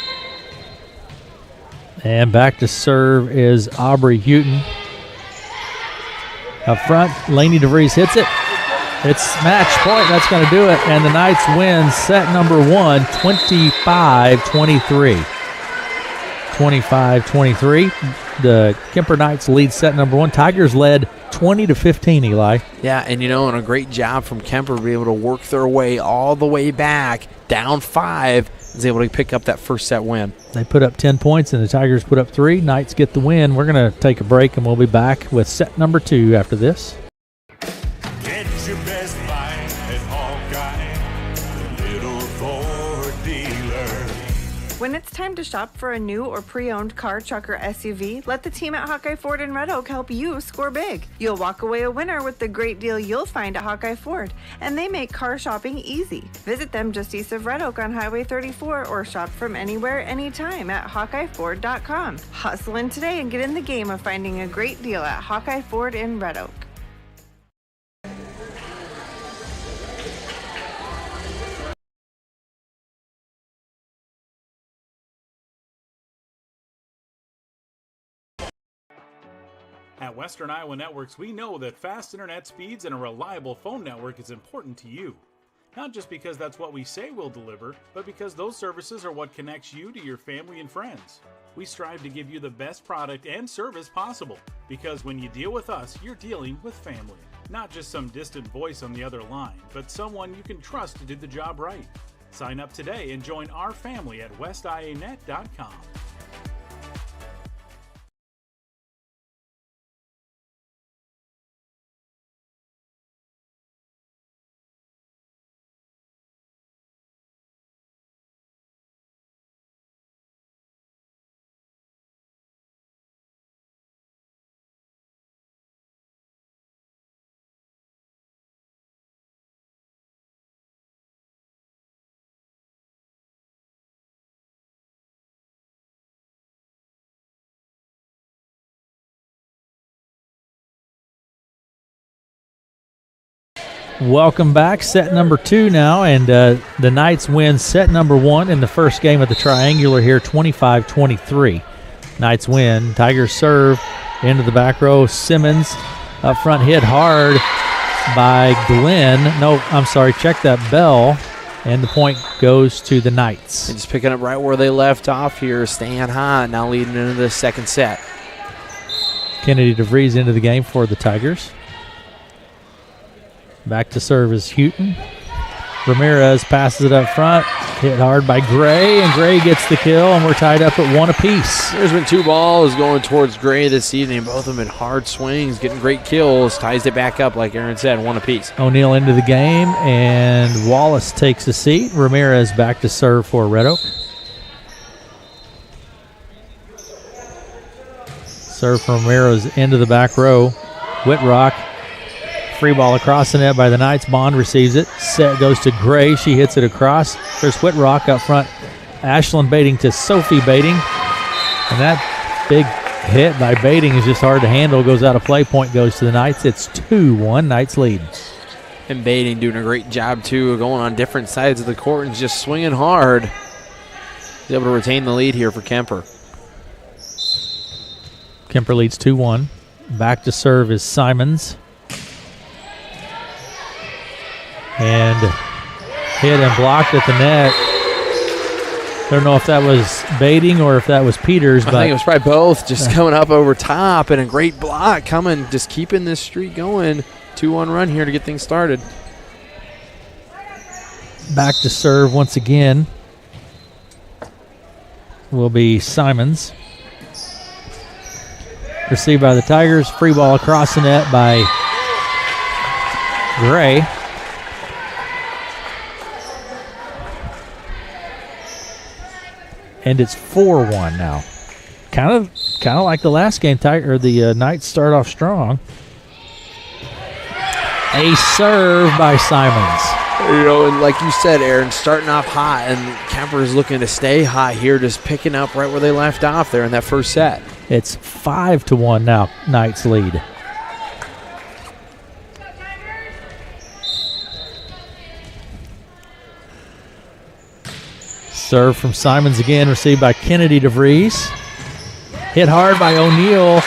Speaker 1: And back to serve is Aubrey Houghton. Up front, Lainey DeVries hits it. It's match point. That's going to do it. And the Knights win set number 1, 25-23. 25-23. The Kuemper Knights lead set number 1. Tigers led 20-15, Eli.
Speaker 2: Yeah, and and a great job from Kuemper to be able to work their way all the way back, down 5, is able to pick up that first set win.
Speaker 1: They put up 10 points, and the Tigers put up 3. Knights get the win. We're going to take a break, and we'll be back with set number 2 after this.
Speaker 9: Get your best buy at Hawkeye, the little Ford dealer.
Speaker 10: When it's time to shop for a new or pre-owned car, truck, or SUV, let the team at Hawkeye Ford in Red Oak help you score big. You'll walk away a winner with the great deal you'll find at Hawkeye Ford, and they make car shopping easy. Visit them just east of Red Oak on Highway 34 or shop from anywhere, anytime at HawkeyeFord.com. Hustle in today and get in the game of finding a great deal at Hawkeye Ford in Red Oak.
Speaker 11: At Western Iowa Networks, we know that fast internet speeds and a reliable phone network is important to you. Not just because that's what we say we'll deliver, but because those services are what connects you to your family and friends. We strive to give you the best product and service possible, because when you deal with us, you're dealing with family. Not just some distant voice on the other line, but someone you can trust to do the job right. Sign up today and join our family at westianet.com.
Speaker 1: Welcome back. Set number 2 now, and the Knights win set number 1 in the first game of the triangular here, 25-23. Knights win. Tigers serve into the back row. Simmons up front, hit hard by Glenn. No, I'm sorry, check that bell, and the point goes to the Knights.
Speaker 2: And just picking up right where they left off here, staying hot, now leading into the second set.
Speaker 1: Kennedy DeVries into the game for the Tigers. Back to serve is Houghton. Ramirez passes it up front. Hit hard by Gray, and Gray gets the kill, and we're tied up at 1 apiece.
Speaker 2: There's been 2 balls going towards Gray this evening. Both of them in hard swings, getting great kills. Ties it back up, like Aaron said, 1 apiece.
Speaker 1: O'Neal into the game, and Wallace takes a seat. Ramirez back to serve for Red Oak. Serve from Ramirez into the back row. Whitrock. Free ball across the net by the Knights. Bond receives it. Set goes to Gray. She hits it across. There's Whitrock up front. Ashland Baiting to Sophie Baiting. And that big hit by Baiting is just hard to handle. Goes out of play. Point goes to the Knights. It's 2-1. Knights lead.
Speaker 2: And Baiting doing a great job, too, going on different sides of the court and just swinging hard. He's able to retain the lead here for Kuemper.
Speaker 1: Kuemper leads 2-1. Back to serve is Simons. And hit and blocked at the net. Don't know if that was Baiting or if that was Peters. But
Speaker 2: I think it was probably both, just coming up over top, and a great block coming, just keeping this streak going. 2-1 run here to get things started.
Speaker 1: Back to serve once again will be Simons. Received by the Tigers. Free ball across the net by Gray. And it's 4-1 now. Kind of like the last game. The Knights start off strong. A serve by Simons.
Speaker 2: And like you said, Aaron, starting off hot, and Kuemper is looking to stay hot here, just picking up right where they left off there in that first set.
Speaker 1: It's 5-1 now, Knights lead. Serve from Simons again, received by Kennedy DeVries. Hit hard by O'Neal.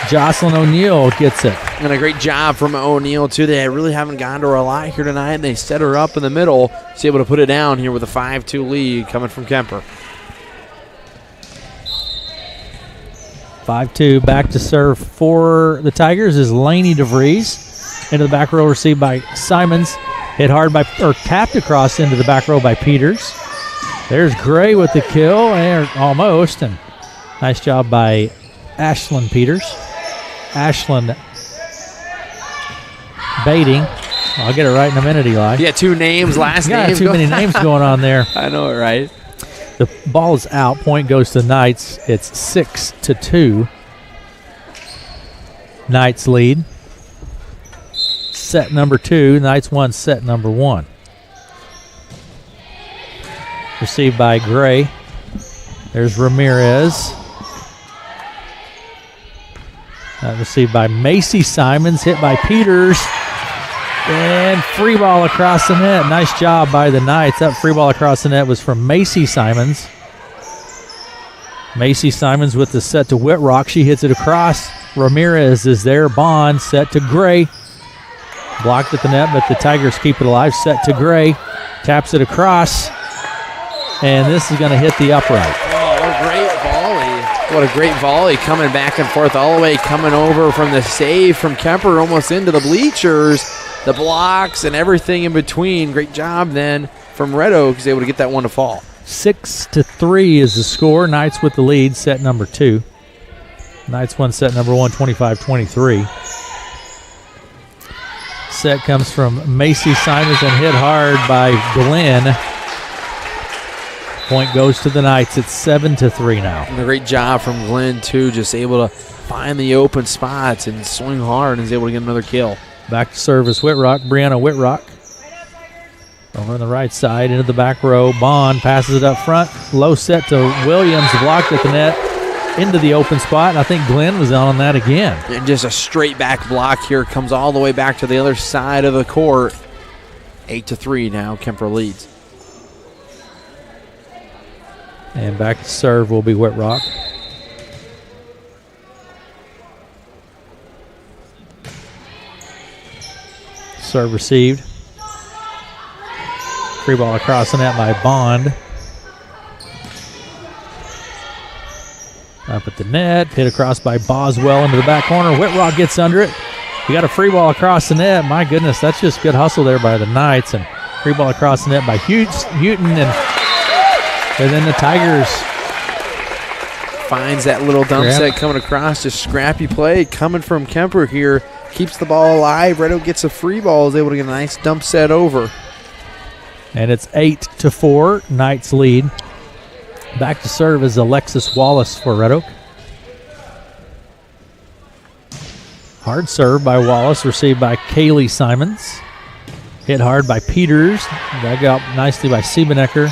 Speaker 1: Jocelyn O'Neal gets it.
Speaker 2: And a great job from O'Neal, too. They really haven't gone to her a lot here tonight, and they set her up in the middle. She's able to put it down here with a 5-2 lead coming from Kuemper.
Speaker 1: 5-2, back to serve for the Tigers is Laney DeVries. Into the back row, received by Simons. Hit hard by, or tapped across into the back row by Peters. There's Gray with the kill, and almost, and nice job by Ashlyn Peters. Ashlyn Baiting. I'll get it right in a minute, Eli.
Speaker 2: Yeah, 2 names, last name.
Speaker 1: Too many names going on there.
Speaker 2: I know it, right?
Speaker 1: The ball is out. Point goes to Knights. It's 6-2. Knights lead. Set number 2. Knights won set number 1. Received by Gray. There's Ramirez. Received by Macy Simons. Hit by Peters. And free ball across the net. Nice job by the Knights. That free ball across the net was from Macy Simons. Macy Simons with the set to Whitrock. She hits it across. Ramirez is there. Bond set to Gray. Blocked at the net, but the Tigers keep it alive. Set to Gray. Taps it across. And this is going to hit the upright.
Speaker 2: Oh, what a great volley. What a great volley coming back and forth all the way, coming over from the save from Kuemper almost into the bleachers. The blocks and everything in between. Great job then from Red Oak. He's able to get that one to fall.
Speaker 1: 6-3 is the score. Knights with the lead, set number 2. Knights won set number 1, 25-23. Set comes from Macy Simons and hit hard by Glenn. Point goes to the Knights. It's 7-3 now.
Speaker 2: And a great job from Glenn, too. Just able to find the open spots and swing hard and is able to get another kill.
Speaker 1: Back to service, Whitrock. Brianna Whitrock. Over on the right side, into the back row. Bond passes it up front. Low set to Williams, blocked at the net, into the open spot. I think Glenn was on that again.
Speaker 2: And just a straight back block here. Comes all the way back to the other side of the court. 8-3 now. Kuemper leads.
Speaker 1: And back to serve will be Whitrock. Serve received. Free ball across the net by Bond. Up at the net. Hit across by Boswell into the back corner. Whitrock gets under it. We got a free ball across the net. My goodness, that's just good hustle there by the Knights. And free ball across the net by Houghton. And then the Tigers
Speaker 2: finds that little dump set coming across. Just scrappy play coming from Kuemper here. Keeps the ball alive. Red Oak gets a free ball. Is able to get a nice dump set over.
Speaker 1: And it's 8-4. Knights lead. Back to serve is Alexis Wallace for Red Oak. Hard serve by Wallace, received by Kaylee Simons. Hit hard by Peters. Dug out nicely by Siebenecker.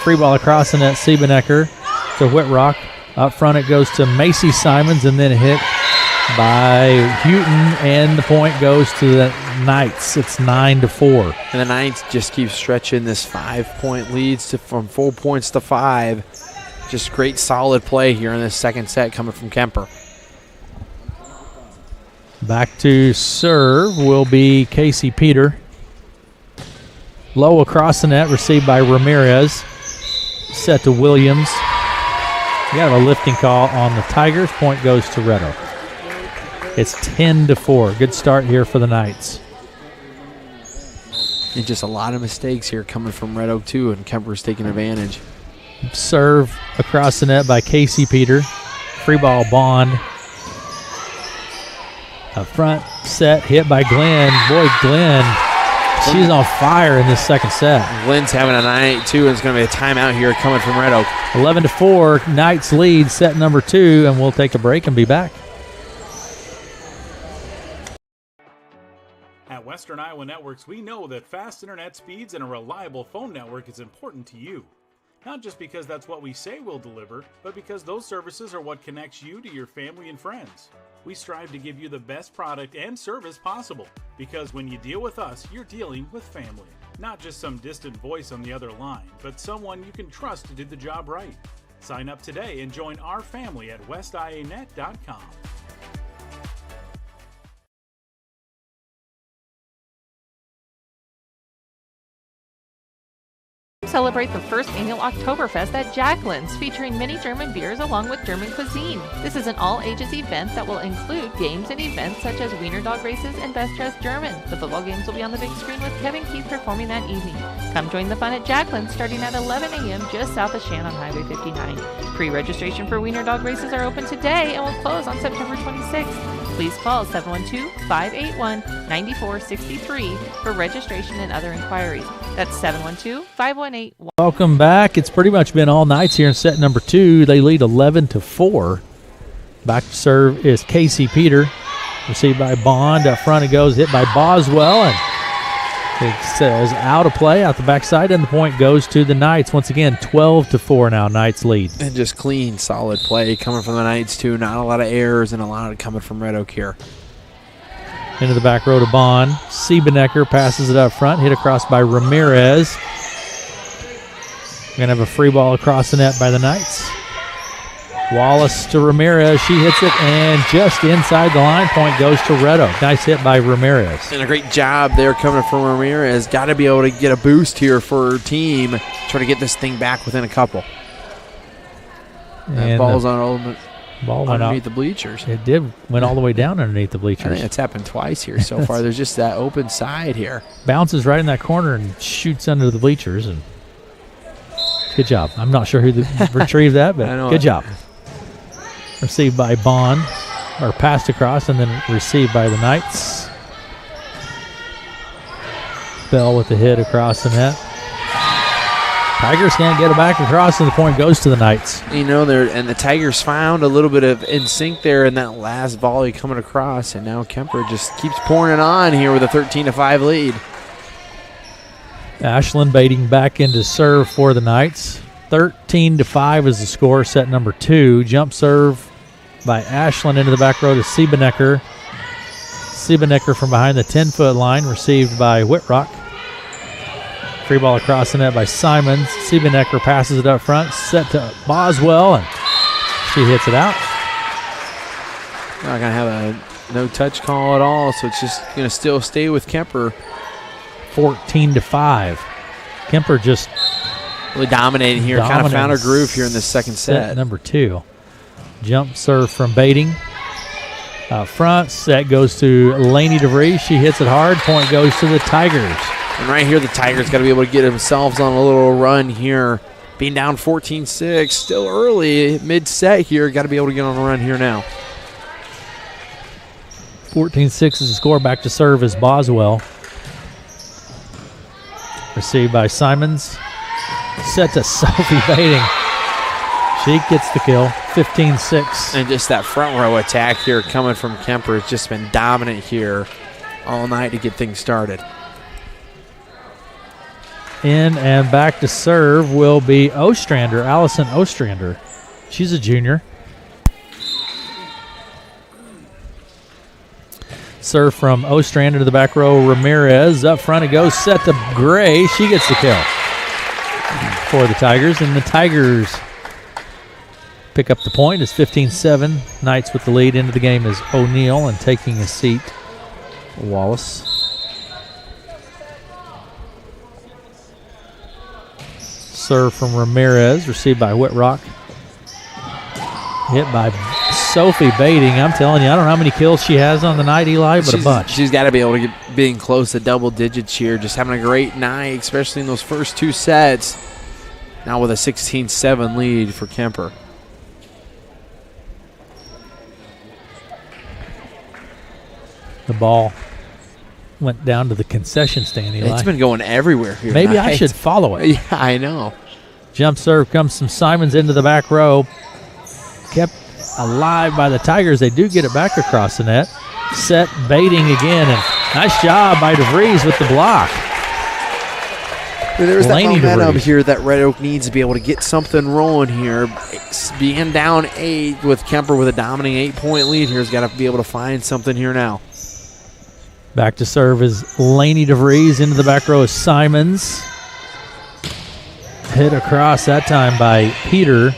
Speaker 1: Free ball across the net, Siebenecker to Whitrock. Up front it goes to Macy Simons and then hit by Houghton, and the point goes to the Knights. It's 9-4.
Speaker 2: And the Knights just keep stretching this 5-point leads from 4 points to 5. Just great solid play here in this second set coming from Kuemper.
Speaker 1: Back to serve will be Casey Peter. Low across the net, received by Ramirez. Set to Williams. We have a lifting call on the Tigers. Point goes to Red Oak. It's 10-4. Good start here for the Knights.
Speaker 2: And just a lot of mistakes here coming from Red Oak, too, and Kuemper's taking advantage.
Speaker 1: Serve across the net by Casey Peter. Free ball, Bond. Up front, set, hit by Glenn. Boy, Glenn, she's on fire in this second set.
Speaker 2: Glenn's having a night, too, and it's going to be a timeout here coming from Red Oak.
Speaker 1: 11-4, Knights lead set number 2, and we'll take a break and be back.
Speaker 11: At Western Iowa Networks, we know that fast internet speeds and a reliable phone network is important to you. Not just because that's what we say we'll deliver, but because those services are what connects you to your family and friends. We strive to give you the best product and service possible, because when you deal with us, you're dealing with family. Not just some distant voice on the other line, but someone you can trust to do the job right. Sign up today and join our family at westianet.com.
Speaker 6: Celebrate the first annual Oktoberfest at Jacqueline's, featuring many German beers along with German cuisine. This is an all-ages event that will include games and events such as wiener dog races and best dressed German. The football games will be on the big screen with Kevin Keith performing that evening. Come join the fun at Jacqueline's starting at 11 a.m. just south of Shannon on Highway 59. Pre-registration for wiener dog races are open today and will close on September 26th. Please call 712-581-9463 for registration and other inquiries. That's 712-518.
Speaker 1: Welcome back. It's pretty much been all nights here in set number 2. They lead 11-4. Back to serve is Casey Peter. Received by Bond. Up front it goes, hit by Boswell, and it says out of play, out the backside, and the point goes to the Knights. Once again, 12-4 now, Knights lead.
Speaker 2: And just clean, solid play coming from the Knights, too. Not a lot of errors and a lot of coming from Red Oak here.
Speaker 1: Into the back row to Bond. Siebenecker passes it up front, hit across by Ramirez. We're going to have a free ball across the net by the Knights. Wallace to Ramirez. She hits it, and just inside the line, point goes to Red Oak. Nice hit by Ramirez.
Speaker 2: And a great job there coming from Ramirez. Got to be able to get a boost here for her team. Try to get this thing back within a couple. And ball's on
Speaker 1: ball went
Speaker 2: underneath
Speaker 1: out.
Speaker 2: The bleachers.
Speaker 1: It did. Went all the way down underneath the bleachers.
Speaker 2: I think it's happened twice here so far. There's just that open side here.
Speaker 1: Bounces right in that corner and shoots under the bleachers. And good job. I'm not sure who retrieved that, but good job. Received by Bond, or passed across and then received by the Knights. Bell with the hit across the net. Tigers can't get it back across, and the point goes to the Knights.
Speaker 2: You know, and the Tigers found a little bit of in sync there in that last volley coming across, and now Kuemper just keeps pouring it on here with a 13-5 lead.
Speaker 1: Ashland baiting back into serve for the Knights. 13-5 is the score, set number 2. Jump serve by Ashland into the back row to Siebenecker. Siebenecker from behind the 10-foot line, received by Whitrock. Free ball across the net by Simons. Siebenecker passes it up front, set to Boswell, and she hits it out.
Speaker 2: Not going to have a no-touch call at all, so it's just going to still stay with Kuemper.
Speaker 1: 14-5. Kuemper just
Speaker 2: really dominating here. Kind of found her groove here in this second set.
Speaker 1: Number 2. Jump serve from Baiting. Out front, set goes to Laney DeVries. She hits it hard. Point goes to the Tigers.
Speaker 2: And right here, the Tigers got to be able to get themselves on a little run here. Being down 14-6, still early, mid-set here. Got to be able to get on a run here now.
Speaker 1: 14-6 is the score. Back to serve is Boswell. Received by Simons. Set to Sophie Baiting. She gets the kill. 15-6.
Speaker 2: And just that front row attack here coming from Kuemper has just been dominant here all night to get things started.
Speaker 1: In and back to serve will be Ostrander, Allison Ostrander. She's a junior. Serve from Ostrander to the back row. Ramirez up front. It goes set to Gray. She gets the kill for the Tigers. And the Tigers pick up the point. It's 15-7. Knights with the lead. Into the game is O'Neill, and taking a seat, Wallace. Serve from Ramirez, received by Whitrock. Hit by Sophie Baiting. I'm telling you, I don't know how many kills she has on the night, Eli, but a bunch.
Speaker 2: She's got to be able to get being close to double digits here. Just having a great night, especially in those first 2 sets. Now with a 16-7 lead for Kuemper.
Speaker 1: The ball went down to the concession stand, Eli.
Speaker 2: It's been going everywhere here.
Speaker 1: Maybe I should follow it.
Speaker 2: Yeah, I know.
Speaker 1: Jump serve comes from Simons into the back row. Kept alive by the Tigers. They do get it back across the net. Set Baiting again, and nice job by DeVries with the block.
Speaker 12: There's that
Speaker 1: Laney
Speaker 12: momentum
Speaker 1: DeVries.
Speaker 12: here that Red Oak needs to be able to get something rolling here. Being down 8 with Kuemper with a dominating 8-point lead here has got to be able to find something here now.
Speaker 1: Back to serve is Laney DeVries. Into the back row is Simons. Hit across that time by Peter.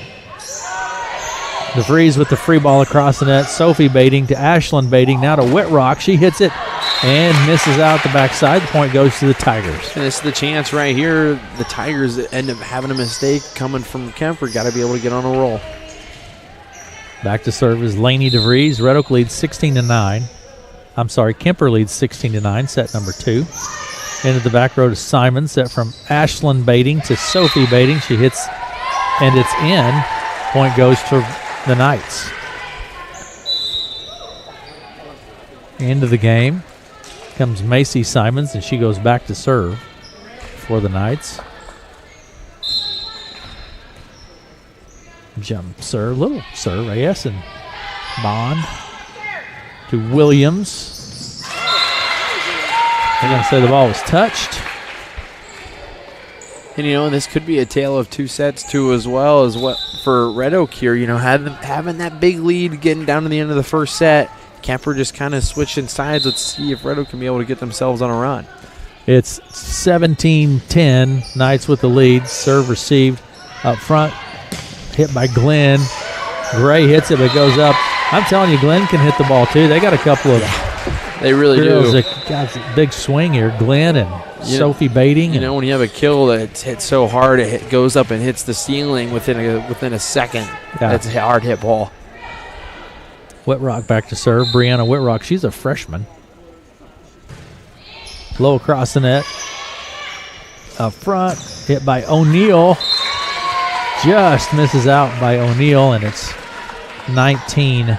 Speaker 1: DeVries with the free ball across the net. Sophie baiting to Ashlyn baiting. Now to Whitrock. She hits it and misses out the backside. The point goes to the Tigers.
Speaker 12: And this is the chance right here. The Tigers end up having a mistake coming from Kuemper. Got to be able to get on a roll.
Speaker 1: Back to serve is Laney DeVries. Red Oak leads 16-9. I'm sorry, Kuemper leads 16-9, set number 2. Into the back row to Simon, set from Ashlyn baiting to Sophie baiting. She hits, and it's in. Point goes to the Knights. Into the game comes Macy Simons, and she goes back to serve for the Knights. Jump serve, little serve, I guess, and Bond to Williams. They're going to say the ball was touched.
Speaker 12: And, this could be a tale of two sets, too, as well as what for Red Oak here. Having that big lead, getting down to the end of the first set. Kuemper just kind of switching sides. Let's see if Red Oak can be able to get themselves on a run.
Speaker 1: It's 17-10. Knights with the lead. Serve received up front. Hit by Glenn. Gray hits it, but it goes up. I'm telling you, Glenn can hit the ball, too. They got a couple of
Speaker 12: They really do.
Speaker 1: That got a big swing here. Glenn and Sophie baiting.
Speaker 12: When you have a kill that's hit so hard, it goes up and hits the ceiling within a second.
Speaker 1: Yeah.
Speaker 12: That's a hard hit ball.
Speaker 1: Whitrock back to serve. Brianna Whitrock, she's a freshman. Low across the net. Up front, hit by O'Neal. Just misses out by O'Neal, and it's 19-10.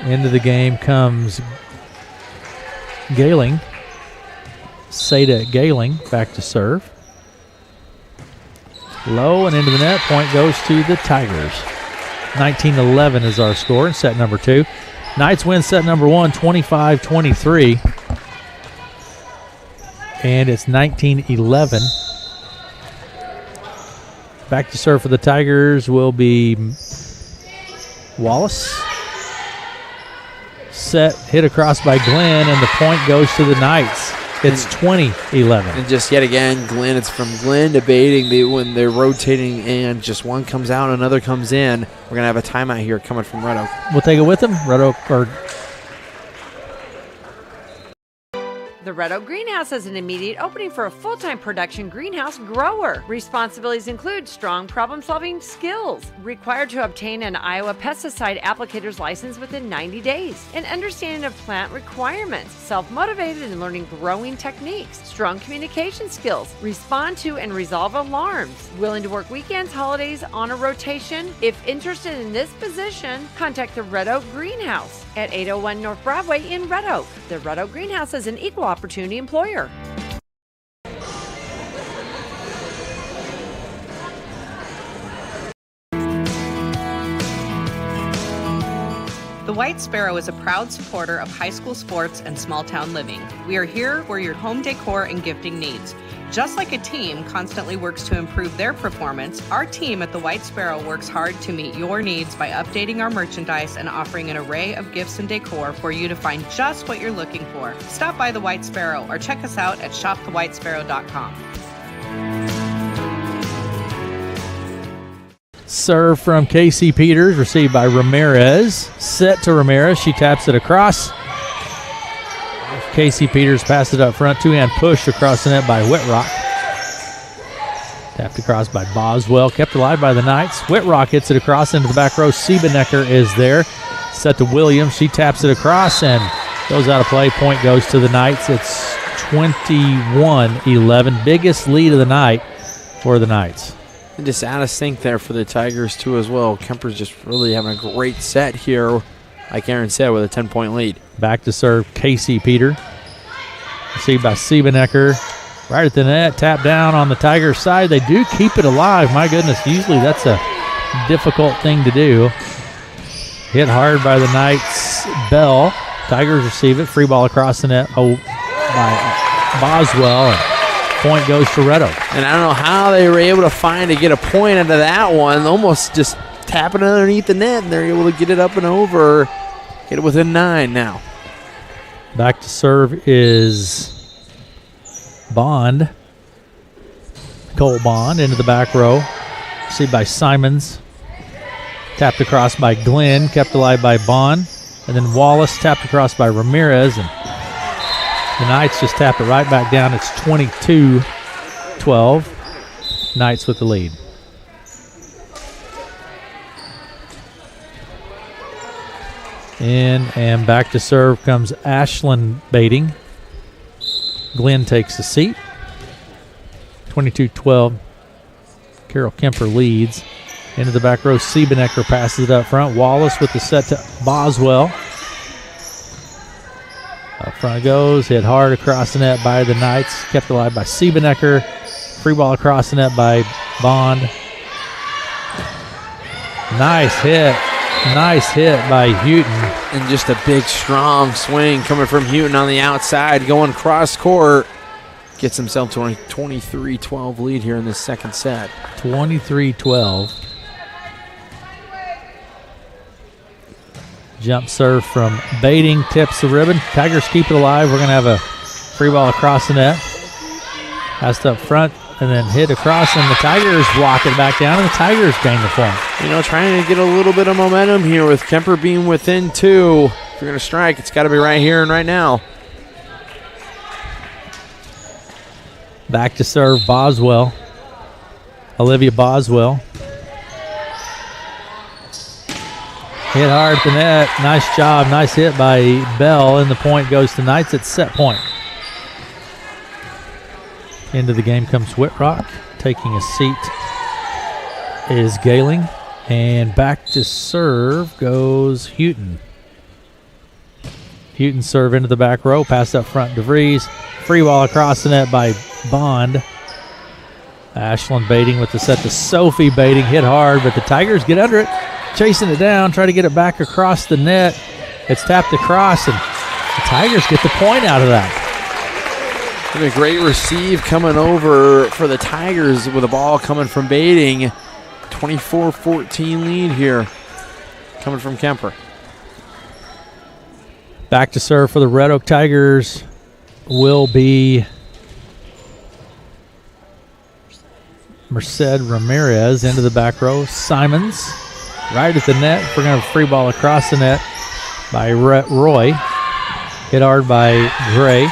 Speaker 1: Into the game comes Gailing. Seda Gailing back to serve. Low and into the net. Point goes to the Tigers. 19-11 is our score in set number 2. Knights win set number 1, 25-23. And it's 19-11. Back to serve for the Tigers will be Wallace. Set, hit across by Glenn, and the point goes to the Knights. It's 20-11.
Speaker 12: And just yet again, Glenn, it's from Glenn to baiting when they're rotating and just one comes out, another comes in. We're going to have a timeout here coming from Red Oak.
Speaker 1: We'll take it with them. Red Oak or
Speaker 4: The Red Oak Greenhouse has an immediate opening for a full-time production greenhouse grower. Responsibilities include strong problem-solving skills, required to obtain an Iowa pesticide applicator's license within 90 days, an understanding of plant requirements, self-motivated in learning growing techniques, strong communication skills, respond to and resolve alarms, willing to work weekends, holidays, on a rotation. If interested in this position, contact the Red Oak Greenhouse at 801 North Broadway in Red Oak. The Red Oak Greenhouse is an equal opportunity employer.
Speaker 3: The White Sparrow is a proud supporter of high school sports and small town living. We are here for your home decor and gifting needs. Just like a team constantly works to improve their performance, our team at the White Sparrow works hard to meet your needs by updating our merchandise and offering an array of gifts and decor for you to find just what you're looking for. Stop by the White Sparrow or check us out at shopthewhitesparrow.com.
Speaker 1: serve from Casey Peters, received by Ramirez. Set to Ramirez. She taps it across. Casey Peters passed it up front. Two-hand push across the net by Whitrock. Tapped across by Boswell. Kept alive by the Knights. Whitrock hits it across into the back row. Siebenecker is there. Set to Williams. She taps it across and goes out of play. Point goes to the Knights. It's 21-11. Biggest lead of the night for the Knights.
Speaker 12: And just out of sync there for the Tigers, too, as well. Kuemper's just really having a great set here, like Aaron said, with a 10-point lead.
Speaker 1: Back to serve Casey Peter. Received by Siebenecker. Right at the net, tap down on the Tigers side. They do keep it alive. My goodness, usually that's a difficult thing to do. Hit hard by the Knights. Bell. Tigers receive it. Free ball across the net. Oh, by Boswell. And point goes to Red Oak.
Speaker 12: And I don't know how they were able to get a point out of that one. Almost just tapping underneath the net, and they're able to get it up and over. Get it within 9 now.
Speaker 1: Back to serve is Bond. Cole Bond into the back row. Received by Simons. Tapped across by Glenn. Kept alive by Bond. And then Wallace tapped across by Ramirez. And the Knights just tap it right back down. It's 22-12. Knights with the lead. In and back to serve comes Ashland Baiting. Glenn takes the seat. 22-12. Carol Kuemper leads. Into the back row, Siebenecker passes it up front. Wallace with the set to Boswell. Up front it goes, hit hard across the net by the Knights. Kept alive by Siebenecker. Free ball across the net by Bond. Nice hit. Nice hit by Houghton.
Speaker 12: And just a big, strong swing coming from Houghton on the outside, going cross court. Gets himself to a 23-12 lead here in this second set.
Speaker 1: 23-12. Jump serve from Baiting, tips the ribbon. Tigers keep it alive. We're going to have a free ball across the net. Passed up front and then hit across, and the Tigers walk it back down, and the Tigers gain the point.
Speaker 12: You know, trying to get a little bit of momentum here with Kuemper being within 2. If you're going to strike, it's got to be right here and right now.
Speaker 1: Back to serve Boswell. Olivia Boswell. Hit hard at the net. Nice job. Nice hit by Bell, and the point goes to Knights at set point. Into the game comes Whitrock. Taking a seat is Galing. And back to serve goes Houghton. Houghton serve into the back row. Pass up front, DeVries. Free ball across the net by Bond. Ashland Baiting with the set to Sophie Baiting. Hit hard, but the Tigers get under it. Chasing it down, try to get it back across the net. It's tapped across, and the Tigers get the point out of that.
Speaker 12: And a great receive coming over for the Tigers with a ball coming from Baiting. 24-14 lead here coming from Kuemper.
Speaker 1: Back to serve for the Red Oak Tigers will be Merced Ramirez into the back row. Simons right at the net. We're going to have a free ball across the net by Roy. Hit hard by Gray.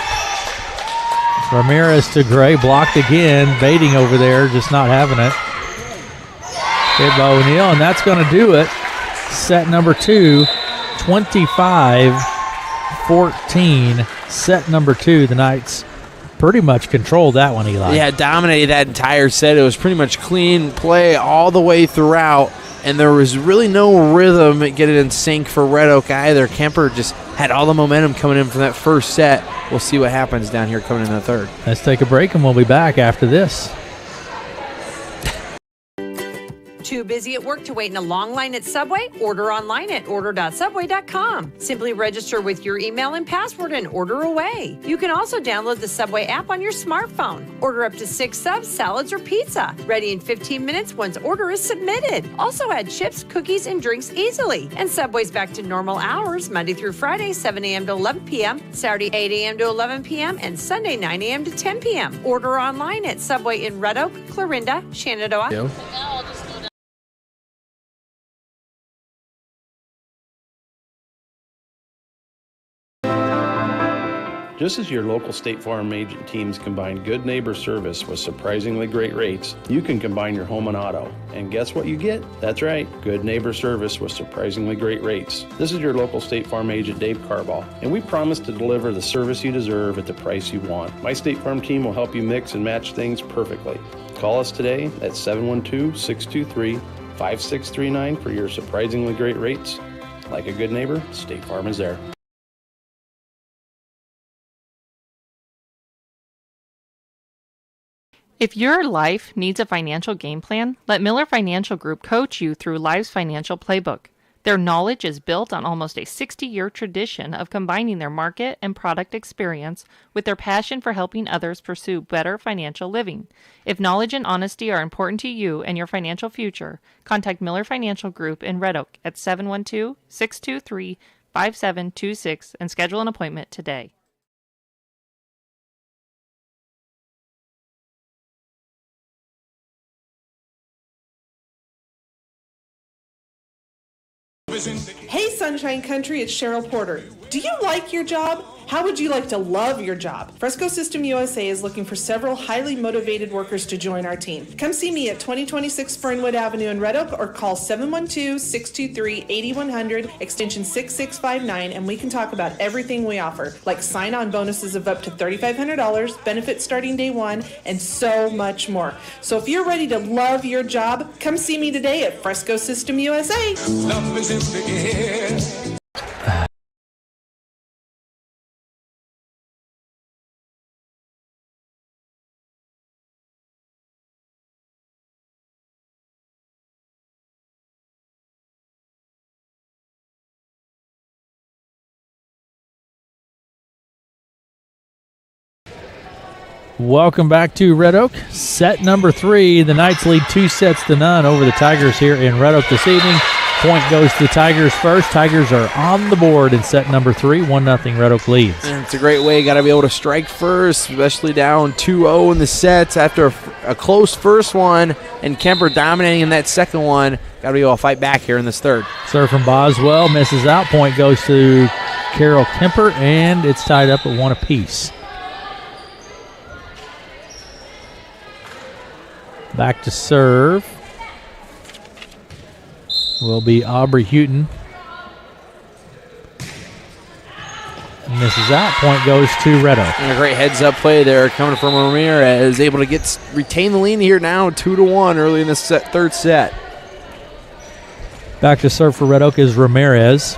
Speaker 1: Ramirez to Gray. Blocked again. Baiting over there. Just not having it. Hit by O'Neill, and that's going to do it. Set number 2, 25-14. Set number 2. The Knights pretty much controlled that one, Eli.
Speaker 12: Yeah, dominated that entire set. It was pretty much clean play all the way throughout, and there was really no rhythm getting in sync for Red Oak either. Kuemper just had all the momentum coming in from that first set. We'll see what happens down here coming in the third.
Speaker 1: Let's take a break, and we'll be back after this.
Speaker 4: Too busy at work to wait in a long line at Subway? Order online at order.subway.com. Simply register with your email and password and order away. You can also download the Subway app on your smartphone. Order up to 6 subs, salads, or pizza. Ready in 15 minutes once order is submitted. Also add chips, cookies, and drinks easily. And Subway's back to normal hours Monday through Friday, 7 a.m. to 11 p.m., Saturday, 8 a.m. to 11 p.m., and Sunday, 9 a.m. to 10 p.m. Order online at Subway in Red Oak, Clarinda, Shenandoah.
Speaker 12: Yo.
Speaker 5: Just as your local State Farm agent teams combine good neighbor service with surprisingly great rates, you can combine your home and auto. And guess what you get? That's right, good neighbor service with surprisingly great rates. This is your local State Farm agent, Dave Carball, and we promise to deliver the service you deserve at the price you want. My State Farm team will help you mix and match things perfectly. Call us today at 712-623-5639 for your surprisingly great rates. Like a good neighbor, State Farm is there.
Speaker 6: If your life needs a financial game plan, let Miller Financial Group coach you through life's financial playbook. Their knowledge is built on almost a 60-year tradition of combining their market and product experience with their passion for helping others pursue better financial living. If knowledge and honesty are important to you and your financial future, contact Miller Financial Group in Red Oak at 712-623-5726 and schedule an appointment today.
Speaker 7: Hey Sunshine Country, it's Cheryl Porter. Do you like your job? How would you like to love your job? Fresco System USA is looking for several highly motivated workers to join our team. Come see me at 2026 Fernwood Avenue in Red Oak or call 712-623-8100 extension 6659 and we can talk about everything we offer, like sign-on bonuses of up to $3,500, benefits starting day one, and so much more. So if you're ready to love your job, come see me today at Fresco System USA. Love is in the air.
Speaker 1: Welcome back to Red Oak. Set number 3. The Knights lead 2-0 over the Tigers here in Red Oak this evening. Point goes to the Tigers first. Tigers are on the board in set number 3. 1-0 Red Oak leads.
Speaker 12: And it's a great way. Got to be able to strike first, especially down 2-0 in the sets after a close first one and Kuemper dominating in that second one. Got to be able to fight back here in this third.
Speaker 1: Serve from Boswell. Misses out. Point goes to Carol Kuemper, and it's tied up at 1 apiece. Back to serve will be Aubrey Houghton. Misses out. Point goes to Red Oak.
Speaker 12: And a great heads-up play there coming from Ramirez. Able to retain the lead here now, 2-1 early in this third set.
Speaker 1: Back to serve for Red Oak is Ramirez.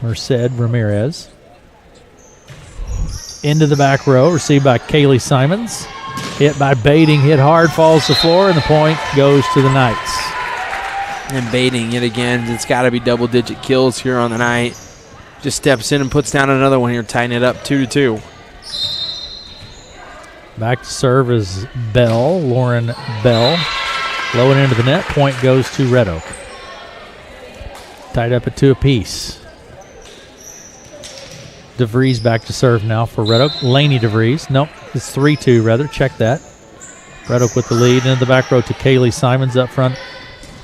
Speaker 1: Merced Ramirez. Into the back row, received by Kaylee Simons. Hit by Baiting, hit hard, falls to the floor, and the point goes to the Knights.
Speaker 12: And Baiting yet again, it's got to be double-digit kills here on the night. Just steps in and puts down another one here, tying it up 2-2.
Speaker 1: Back to serve is Bell, Lauren Bell. Low and into the net, point goes to Red Oak. Tied up at 2 apiece. DeVries back to serve now for Red Oak. Laney DeVries. Nope, it's 3-2 rather. Check that. Red Oak with the lead. Into the back row to Kaylee Simons up front.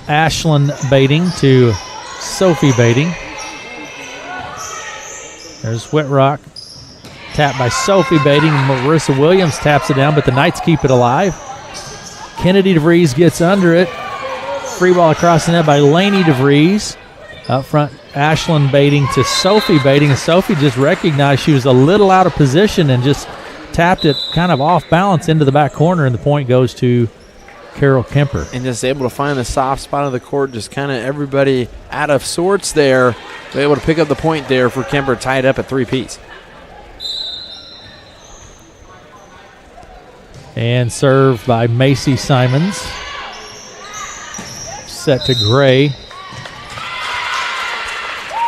Speaker 1: Ashlyn Baiting to Sophie Baiting. There's Whitrock. Tapped by Sophie Baiting. Marissa Williams taps it down, but the Knights keep it alive. Kennedy DeVries gets under it. Free ball across the net by Laney DeVries. Up front, Ashlyn Baiting to Sophie Baiting, and Sophie just recognized she was a little out of position and just tapped it kind of off balance into the back corner, and the point goes to Carol Kuemper.
Speaker 12: And just able to find the soft spot of the court, just kind of everybody out of sorts there. They're able to pick up the point there for Kuemper, tied up at 3 apiece.
Speaker 1: And served by Macy Simons. Set to Gray.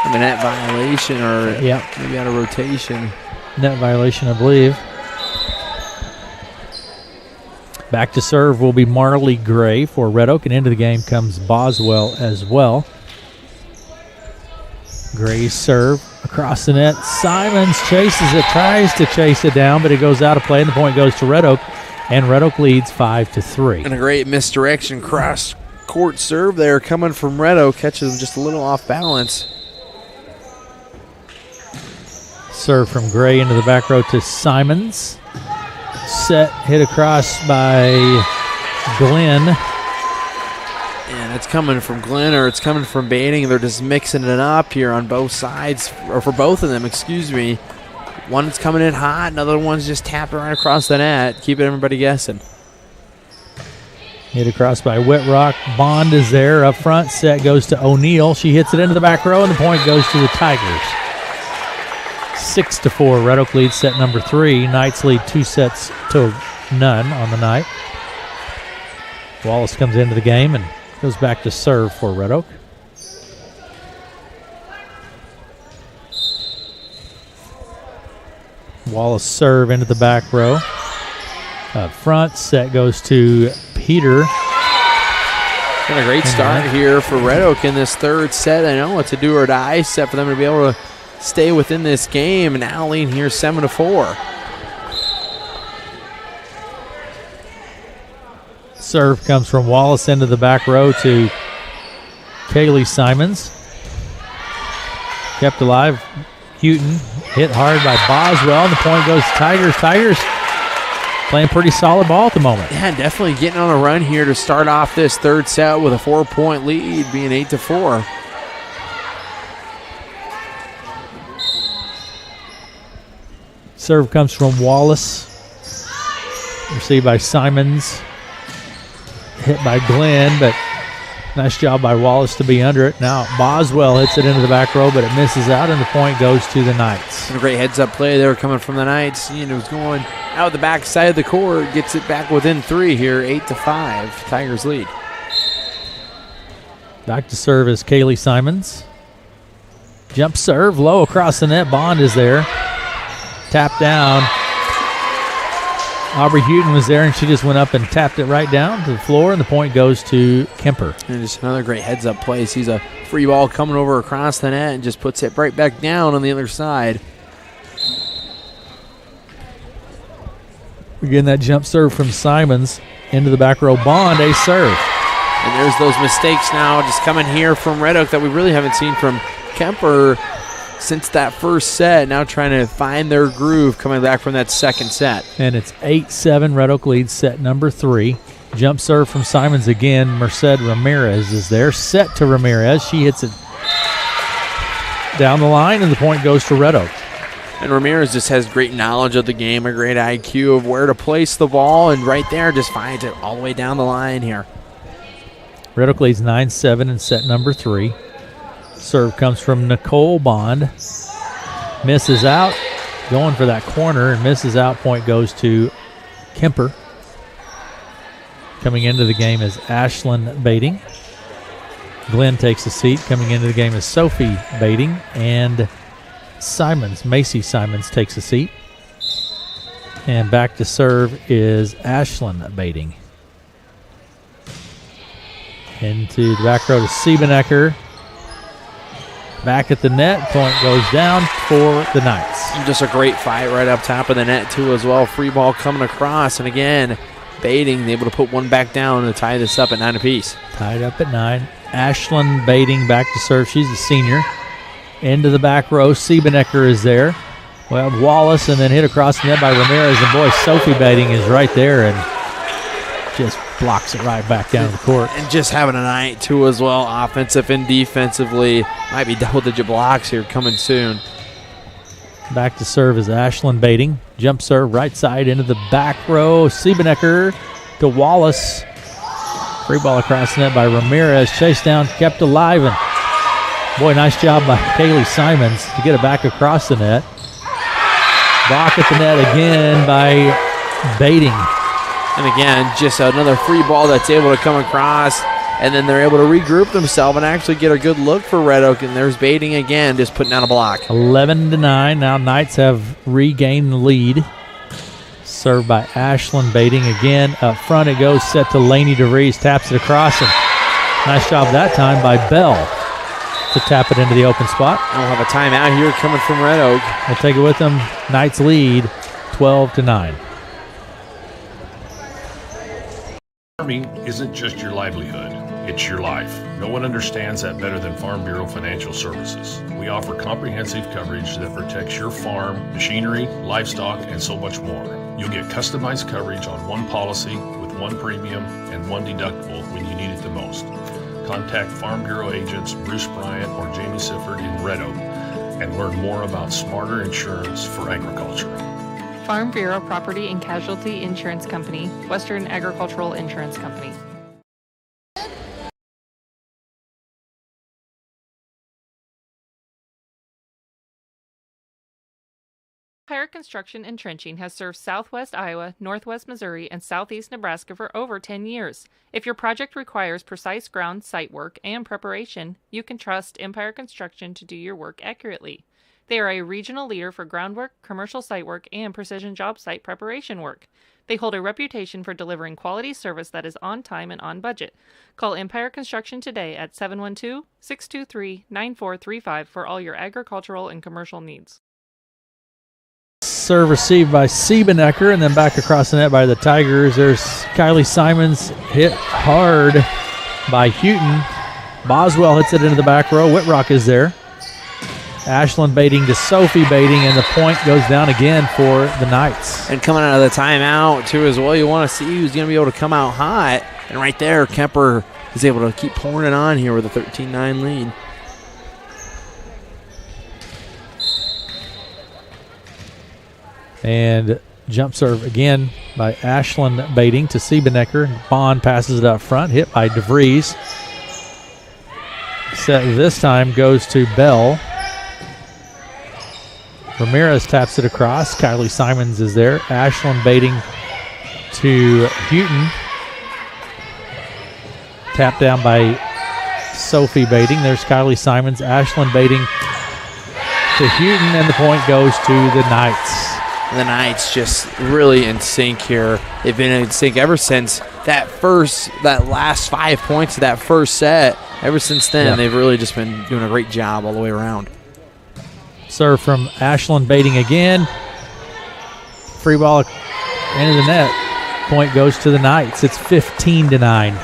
Speaker 12: A net violation or maybe out of rotation.
Speaker 1: Net violation, I believe. Back to serve will be Marley Gray for Red Oak, and into the game comes Boswell as well. Gray's serve across the net. Simons chases it, tries to chase it down, but it goes out of play, and the point goes to Red Oak, and Red Oak leads 5-3.
Speaker 12: And a great misdirection cross court serve there coming from Red Oak, catches him just a little off balance.
Speaker 1: Serve from Gray into the back row to Simons. Set, hit across by Glenn.
Speaker 12: And it's coming from Glenn or it's coming from Baiting. They're just mixing it up here on both sides, or for both of them, excuse me. One's coming in hot, another one's just tapped right across the net, keeping everybody guessing.
Speaker 1: Hit across by Whitrock. Bond is there up front. Set goes to O'Neill. She hits it into the back row, and the point goes to the Tigers. 6-4. Red Oak leads set number 3. Knights lead 2-0 on the night. Wallace comes into the game and goes back to serve for Red Oak. Wallace serve into the back row. Up front, set goes to Peter.
Speaker 12: Been a great start here for Red Oak in this third set. I know it's a do or die set for them to be able to stay within this game. And now leading here 7-4.
Speaker 1: Serve comes from Wallace into the back row to Kaylee Simons. Kept alive. Houghton hit hard by Boswell. And the point goes to Tigers. Tigers playing pretty solid ball at the moment.
Speaker 12: Yeah, definitely getting on a run here to start off this third set with a 4-point lead, being 8-4.
Speaker 1: Serve comes from Wallace. Received by Simons. Hit by Glenn, but nice job by Wallace to be under it. Now Boswell hits it into the back row, but it misses out, and the point goes to the Knights.
Speaker 12: A great heads-up play there coming from the Knights. It was going out the back side of the court, gets it back within 3 here, 8-5. Tigers lead.
Speaker 1: Back to serve is Kaylee Simons. Jump serve, low across the net. Bond is there. Tap down. Aubrey Houghton was there, and she just went up and tapped it right down to the floor, and the point goes to Kuemper.
Speaker 12: And just another great heads-up play. Sees a free ball coming over across the net and just puts it right back down on the other side.
Speaker 1: We're getting that jump serve from Simons into the back row. Bond, a serve.
Speaker 12: And there's those mistakes now just coming here from Red Oak that we really haven't seen from Kuemper since that first set. Now trying to find their groove coming back from that second set.
Speaker 1: And it's 8-7. Red Oak leads set number 3. Jump serve from Simons again. Merced Ramirez is there. Set to Ramirez. She hits it down the line, and the point goes to Red Oak.
Speaker 12: And Ramirez just has great knowledge of the game, a great IQ of where to place the ball, and right there just finds it all the way down the line here.
Speaker 1: Red Oak leads 9-7 in set number 3. Serve comes from Nicole Bond. Misses out. Going for that corner and misses out. Point goes to Kuemper. Coming into the game is Ashlyn Bating. Glenn takes a seat. Coming into the game is Sophie Bating. And Macy Simons takes a seat. And back to serve is Ashlyn Bating. Into the back row to Siebenecker. Back at the net. Point goes down for the Knights.
Speaker 12: And just a great fight right up top of the net, too, as well. Free ball coming across. And again, Bating able to put one back down to tie this up at 9 apiece.
Speaker 1: Tied up at 9. Ashlyn Bating back to serve. She's a senior. Into the back row. Siebenecker is there. Well, Wallace, and then hit across the net by Ramirez. And boy, Sophie Bating is right there and just blocks it right back down the court.
Speaker 12: And just having a night, too, as well, offensive and defensively. Might be double-digit blocks here coming soon.
Speaker 1: Back to serve is Ashlyn Bating. Jump serve right side into the back row. Siebenecker to Wallace. Free ball across the net by Ramirez. Chased down, kept alive. And boy, nice job by Kaylee Simons to get it back across the net. Block at the net again by Bating.
Speaker 12: And again, just another free ball that's able to come across. And then they're able to regroup themselves and actually get a good look for Red Oak. And there's Bating again, just putting down a block.
Speaker 1: 11-9. Now Knights have regained the lead. Served by Ashlyn Bating again. Up front it goes, set to Lainey DeVries. Taps it across. And nice job that time by Bell to tap it into the open spot.
Speaker 12: And we'll have a timeout here coming from Red Oak.
Speaker 1: They'll take it with them. Knights lead 12-9.
Speaker 8: Farming isn't just your livelihood, it's your life. No one understands that better than Farm Bureau Financial Services. We offer comprehensive coverage that protects your farm, machinery, livestock, and so much more. You'll get customized coverage on one policy with one premium and one deductible when you need it the most. Contact Farm Bureau agents Bruce Bryant or Jamie Sifford in Red Oak and learn more about smarter insurance for agriculture.
Speaker 6: Farm Bureau Property and Casualty Insurance Company, Western Agricultural Insurance Company. Empire Construction and Trenching has served Southwest Iowa, Northwest Missouri, and Southeast Nebraska for over 10 years. If your project requires precise ground site work and preparation, you can trust Empire Construction to do your work accurately. They are a regional leader for groundwork, commercial site work, and precision job site preparation work. They hold a reputation for delivering quality service that is on time and on budget. Call Empire Construction today at 712-623-9435 for all your agricultural and commercial needs.
Speaker 1: Serve received by Siebenecker, and then back across the net by the Tigers. There's Kylie Simons, hit hard by Houghton. Boswell hits it into the back row. Whitrock is there. Ashland baiting to Sophie baiting, and the point goes down again for the Knights.
Speaker 12: And coming out of the timeout, too, as well, you want to see who's going to be able to come out hot. And right there, Kuemper is able to keep pouring it on here with a 13-9 lead.
Speaker 1: And jump serve again by Ashland baiting to Siebenecker. Bond passes it up front, hit by DeVries. Set this time goes to Bell. Ramirez taps it across. Kylie Simons is there. Ashland baiting to Houghton. Tap down by Sophie baiting. There's Kylie Simons. Ashland baiting to Houghton, and the point goes to the Knights.
Speaker 12: The Knights just really in sync here. They've been in sync ever since that last 5 points of that first set. Ever since then, they've really just been doing a great job all the way around.
Speaker 1: Serve from Ashland baiting again. Free ball into the net. Point goes to the Knights. It's 15-9.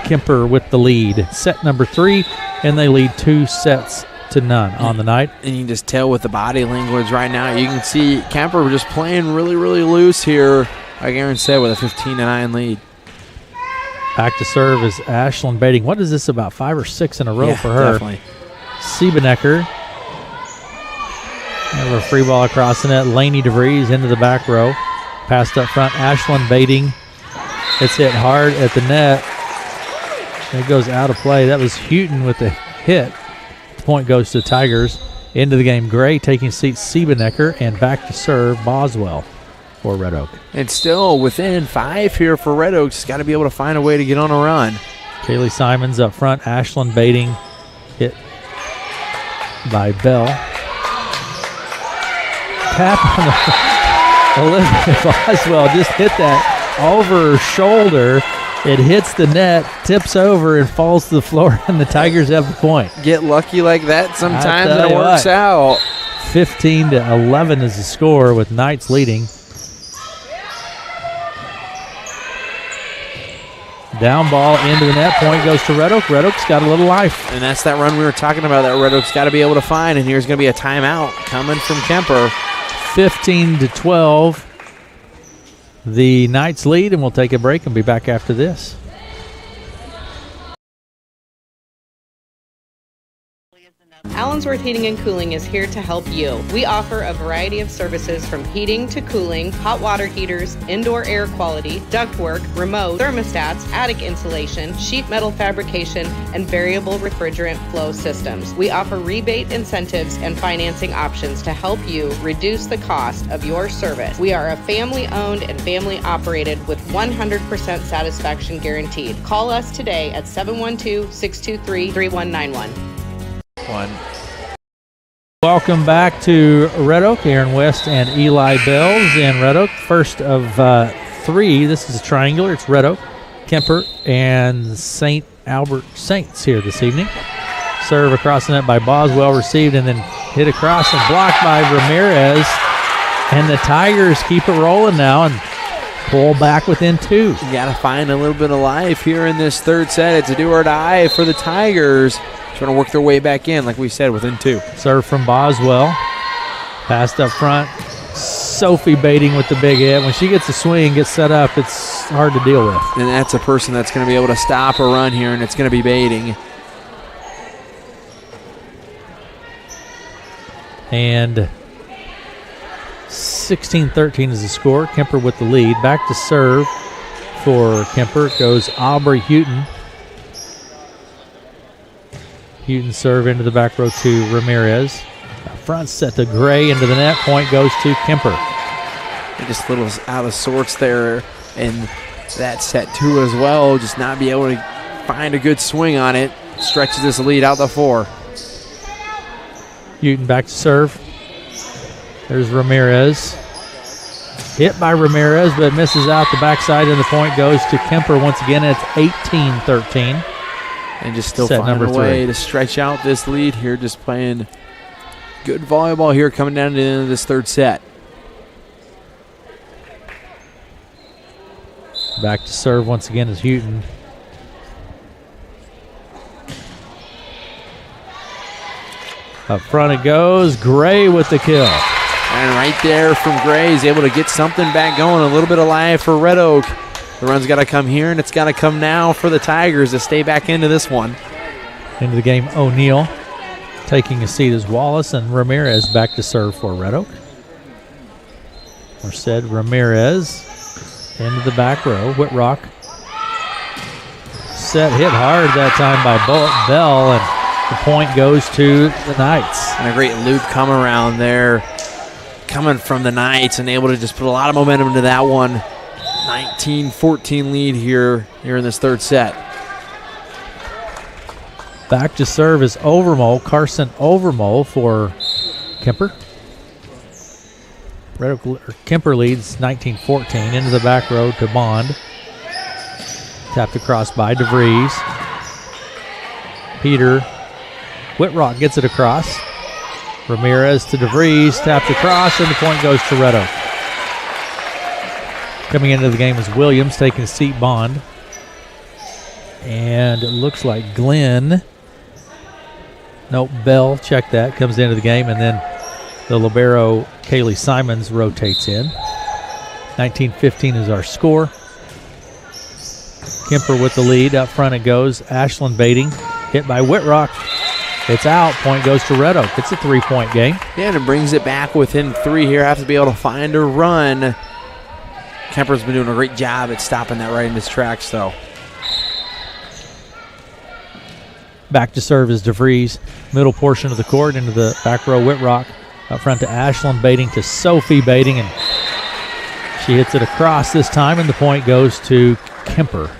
Speaker 1: Kuemper with the lead. Set number 3, and they lead 2-0 on the night.
Speaker 12: And you can just tell with the body language right now. You can see Kuemper just playing really, really loose here, like Aaron said, with a 15-9 lead.
Speaker 1: Back to serve is Ashland baiting. What is this, about 5 or 6 in a row for her?
Speaker 12: Definitely.
Speaker 1: Siebenecker. Have a free ball across the net. Laney DeVries into the back row. Passed up front. Ashland baiting. It's hit hard at the net. It goes out of play. That was Houghton with the hit. The point goes to the Tigers. Into the game, Gray taking seat Siebenecker, and back to serve Boswell for Red Oak.
Speaker 12: And still within 5 here for Red Oak. Just got to be able to find a way to get on a run.
Speaker 1: Kaylee Simons up front. Ashland baiting. Hit by Bell. Tap on the Olivia Boswell just hit that over her shoulder. It hits the net, tips over, and falls to the floor, and the Tigers have the point.
Speaker 12: Get lucky like that sometimes, and it works out.
Speaker 1: 15-11 is the score, with Knights leading. Down ball into the net. Point goes to Red Oak. Red Oak's got a little life.
Speaker 12: And that's that run we were talking about that Red Oak's got to be able to find. And here's going to be a timeout coming from Kuemper.
Speaker 1: 15-12. The Knights lead, and we'll take a break and be back after this.
Speaker 3: Allensworth Heating and Cooling is here to help you. We offer a variety of services from heating to cooling, hot water heaters, indoor air quality, ductwork, remote, thermostats, attic insulation, sheet metal fabrication, and variable refrigerant flow systems. We offer rebate incentives and financing options to help you reduce the cost of your service. We are a family-owned and family-operated with 100% satisfaction guaranteed. Call us today at 712-623-3191.
Speaker 1: Welcome back to Red Oak. Aaron West and Eli Bells in Red Oak. First of 3. This is a triangular. It's Red Oak, Kuemper, and St. Albert Saints here this evening. Serve across the net by Boswell, received and then hit across and blocked by Ramirez. And the Tigers keep it rolling now and pull back within 2.
Speaker 12: You got to find a little bit of life here in this third set. It's a do or die for the Tigers. Trying to work their way back in, like we said, within 2.
Speaker 1: Serve from Boswell. Passed up front. Sophie baiting with the big hit. When she gets a swing, gets set up, it's hard to deal with.
Speaker 12: And that's a person that's going to be able to stop a run here, and it's going to be baiting.
Speaker 1: And 16-13 is the score. Kuemper with the lead. Back to serve for Kuemper goes Aubrey Houghton. Houghton serve into the back row to Ramirez. Front set to Gray into the net. Point goes to Kuemper.
Speaker 12: Just a little out of sorts there in that set 2 as well. Just not be able to find a good swing on it. Stretches this lead out the 4.
Speaker 1: Houghton back to serve. There's Ramirez. Hit by Ramirez, but misses out the backside, and the point goes to Kuemper once again. It's 18-13.
Speaker 12: And just still
Speaker 1: Set
Speaker 12: finding
Speaker 1: number
Speaker 12: a way
Speaker 1: three.
Speaker 12: to stretch out this lead here, just playing good volleyball here coming down to the end of this third set.
Speaker 1: Back to serve once again is Houghton. Up front it goes. Gray with the kill.
Speaker 12: And right there from Gray, he's able to get something back going, a little bit of life for Red Oak. The run's got to come here, and it's got to come now for the Tigers to stay back into this one.
Speaker 1: Into the game, O'Neal. Taking a seat is Wallace, and Ramirez back to serve for Red Oak. Merced Ramirez into the back row. Whitrock. Set hit hard that time by Bell, and the point goes to the Knights.
Speaker 12: And a great loop come around there coming from the Knights, and able to just put a lot of momentum into that one. 19-14 lead here in this third set.
Speaker 1: Back to serve is Overmole, Carson Overmole for Kuemper. Kuemper leads 19-14 into the back row to Bond. Tapped across by DeVries. Peter. Whitrock gets it across. Ramirez to DeVries, tapped across, and the point goes to Red Oak. Coming into the game is Williams, taking a seat, Bond. And it looks like Glenn. Nope, Bell, check that, comes into the game, and then the libero, Kaylee Simons, rotates in. 19-15 is our score. Kuemper with the lead. Up front it goes. Ashland Baiting, hit by Whitrock. It's out. Point goes to Red Oak. It's a 3-point game.
Speaker 12: Yeah, and it brings it back within 3 here. Have to be able to find a run. Kuemper's been doing a great job at stopping that right in his tracks, though.
Speaker 1: Back to serve is DeVries. Middle portion of the court into the back row. Whitrock up front to Ashland Baiting to Sophie Baiting, and she hits it across this time, and the point goes to Kuemper.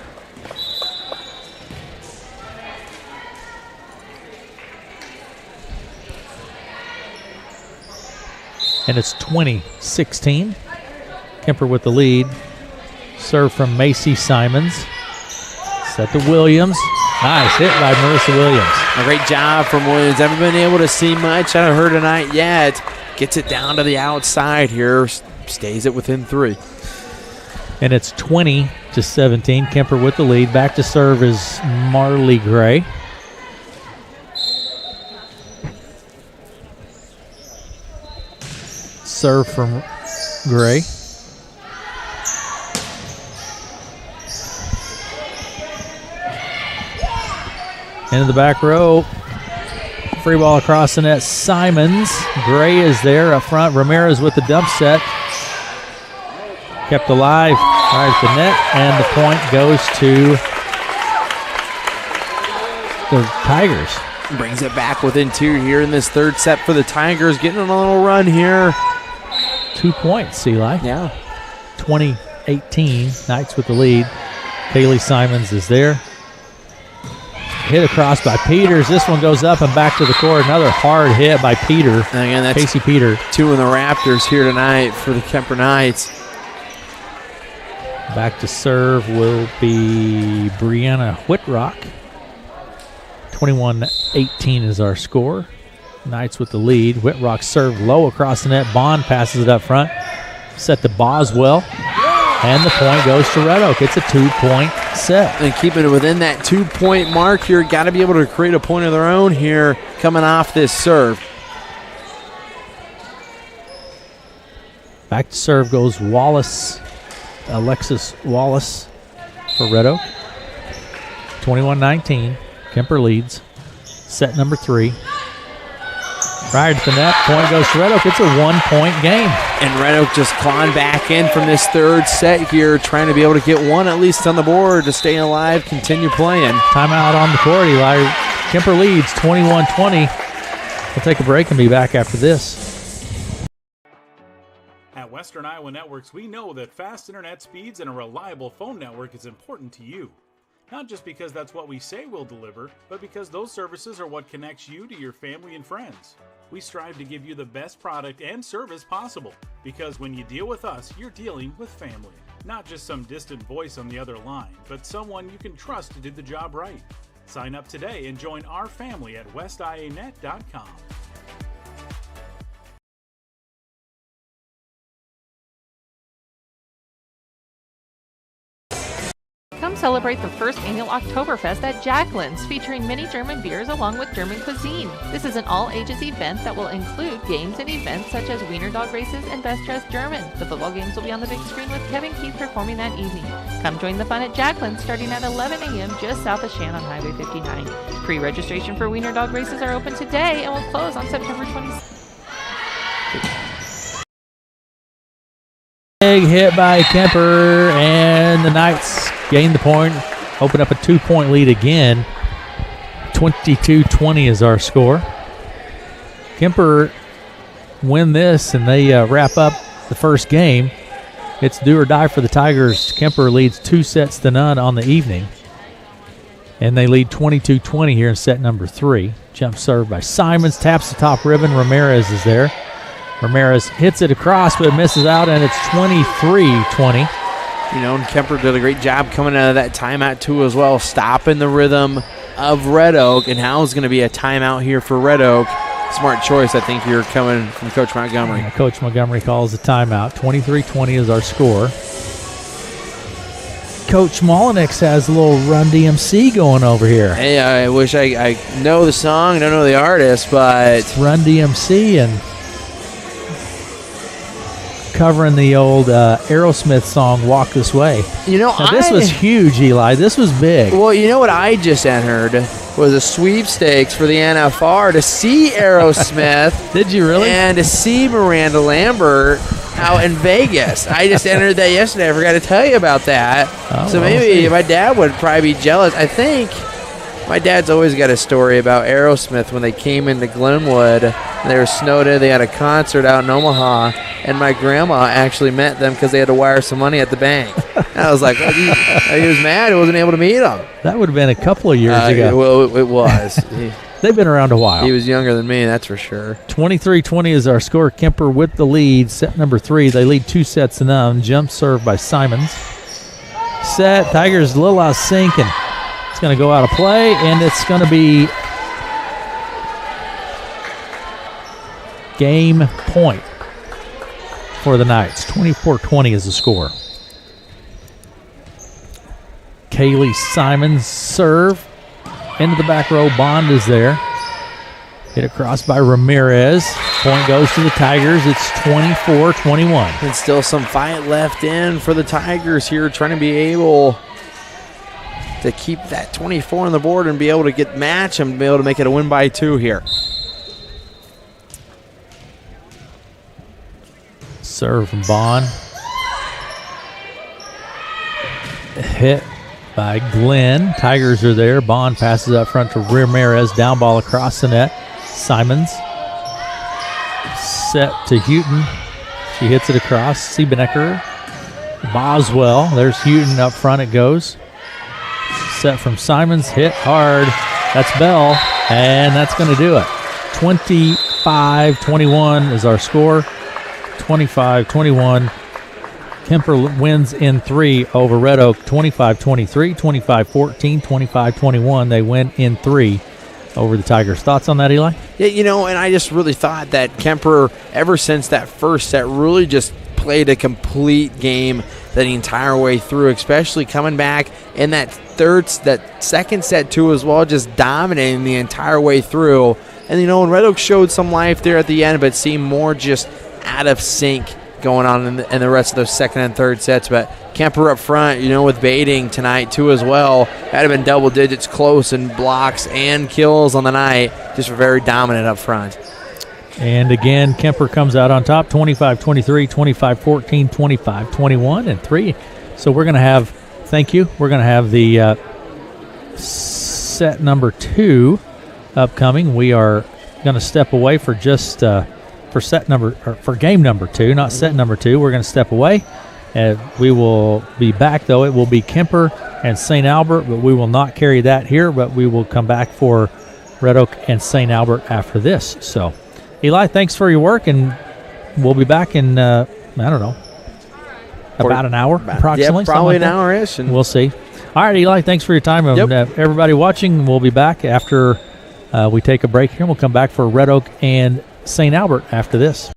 Speaker 1: And it's 20-16. Kuemper with the lead. Serve from Macy Simons. Set to Williams. Nice hit by Marissa Williams.
Speaker 12: A great job from Williams. Haven't been able to see much out of her tonight yet. Gets it down to the outside here. Stays it within 3.
Speaker 1: And it's 20-17. Kuemper with the lead. Back to serve is Marley Gray. Serve from Gray. Into the back row. Free ball across the net. Simons. Gray is there up front. Ramirez with the dump set. Kept alive. Right at the net. And the point goes to the Tigers.
Speaker 12: Brings it back within 2 here in this third set for the Tigers. Getting on a little run here.
Speaker 1: 2 points, Eli.
Speaker 12: Yeah.
Speaker 1: 20-18. Knights with the lead. Kaylee Simons is there. Hit across by Peters. This one goes up and back to the court. Another hard hit by Peter.
Speaker 12: And again, that's
Speaker 1: Casey Peter.
Speaker 12: 2 in the Raptors here tonight for the Kuemper Knights.
Speaker 1: Back to serve will be Brianna Whitrock. 21-18 is our score. Knights with the lead. Whitrock served low across the net. Bond passes it up front. Set to Boswell. And the point goes to Red Oak. It's a 2-point set.
Speaker 12: And keeping it within that 2-point mark here. Got to be able to create a point of their own here coming off this serve.
Speaker 1: Back to serve goes Wallace. Alexis Wallace for Red Oak. 21-19. Kuemper leads. Set number 3. Right to the net. Point goes to Red Oak. It's a 1-point game.
Speaker 12: And Red Oak just clawing back in from this third set here, trying to be able to get one at least on the board to stay alive, continue playing.
Speaker 1: Timeout on the court, Eli. Kuemper leads 21-20. We'll take a break and be back after this.
Speaker 11: At Western Iowa Networks, we know that fast internet speeds and a reliable phone network is important to you. Not just because that's what we say we'll deliver, but because those services are what connects you to your family and friends. We strive to give you the best product and service possible, because when you deal with us, you're dealing with family. Not just some distant voice on the other line, but someone you can trust to do the job right. Sign up today and join our family at westianet.com.
Speaker 6: Come celebrate the first annual Oktoberfest at Jacqueline's, featuring many German beers along with German cuisine. This is an all-ages event that will include games and events such as Wiener Dog races and Best Dressed German. The football games will be on the big screen with Kevin Keith performing that evening. Come join the fun at Jacqueline's starting at 11 a.m. just south of Shannon Highway 59. Pre-registration for Wiener Dog races are open today and will close on September 26th.
Speaker 1: Big hit by Kuemper, and the Knights gain the point, open up a 2-point lead again. 22-20 is our score. Kuemper win this, and they wrap up the first game. It's do or die for the Tigers. Kuemper leads 2-0 on the evening, and they lead 22-20 here in set number 3. Jump serve by Simons, taps the top ribbon. Ramirez is there. Ramirez hits it across, but misses out, and it's 23-20.
Speaker 12: You know, and Kuemper did a great job coming out of that timeout, too, as well, stopping the rhythm of Red Oak, and now is going to be a timeout here for Red Oak. Smart choice, I think, here coming from Coach Montgomery.
Speaker 1: Yeah, Coach Montgomery calls the timeout. 23-20 is our score. Coach Molinix has a little Run DMC going over here.
Speaker 12: Hey, I wish I know the song, don't know the artist, but...
Speaker 1: It's Run DMC, and covering the old Aerosmith song "Walk This Way."
Speaker 12: You know,
Speaker 1: now, this was huge, Eli. This was big.
Speaker 12: Well, you know what I just entered was a sweepstakes for the NFR to see Aerosmith.
Speaker 1: Did you really?
Speaker 12: And to see Miranda Lambert out in Vegas. I just entered that yesterday. I forgot to tell you about that.
Speaker 1: Oh,
Speaker 12: so
Speaker 1: well,
Speaker 12: maybe my dad would probably be jealous. I think my dad's always got a story about Aerosmith when they came into Glenwood. They were snowed in. They had a concert out in Omaha, and my grandma actually met them because they had to wire some money at the bank. And I was like, well, he was mad he wasn't able to meet them.
Speaker 1: That would have been a couple of years ago.
Speaker 12: Well, it was.
Speaker 1: They've been around a while.
Speaker 12: He was younger than me, that's for sure.
Speaker 1: 23-20 is our score. Kuemper with the lead. Set number 3. They lead 2-0. Jump serve by Simons. Set. Tigers a little out of sync, and it's going to go out of play, and it's going to be game point for the Knights. 24-20 is the score. Kaylee Simons serve into the back row. Bond is there. Hit across by Ramirez. Point goes to the Tigers. It's 24-21.
Speaker 12: And still some fight left in for the Tigers here, trying to be able to keep that 24 on the board and be able to get match and be able to make it a win by 2 here.
Speaker 1: Serve from Bond. Hit by Glenn. Tigers are there. Bond passes up front to Ramirez. Down ball across the net. Simons. Set to Houghton. She hits it across. Siebenecker. Boswell. There's Houghton up front. It goes. Set from Simons. Hit hard. That's Bell. And that's going to do it. 25-21 is our score. 25-21. Kuemper wins in 3 over Red Oak. 25-23, 25-14, 25-21. They win in 3 over the Tigers. Thoughts on that, Eli?
Speaker 12: Yeah, you know, and I just really thought that Kuemper, ever since that first set, really just played a complete game the entire way through, especially coming back in that second set too as well, just dominating the entire way through. And, you know, and Red Oak showed some life there at the end, but seemed more just out of sync going on in the rest of those second and third sets. But Kuemper up front, you know, with baiting tonight too as well. That had been double digits close in blocks and kills on the night. Just very dominant up front.
Speaker 1: And again, Kuemper comes out on top, 25-23, 25-14, 25-21, and 3. So we're going to have, thank you, we're going to have the set number 2 upcoming. We are going to step away for just for game number 2, not set number 2. We're going to step away, We will be back, though. It will be Kuemper and St. Albert, but we will not carry that here, but we will come back for Red Oak and St. Albert after this. So, Eli, thanks for your work, and we'll be back in, I don't know, about an hour approximately.
Speaker 12: Yeah, probably an hour-ish.
Speaker 1: We'll see. All right, Eli, thanks for your time. Everybody watching, we'll be back after we take a break here. We'll come back for Red Oak and St. Albert after this.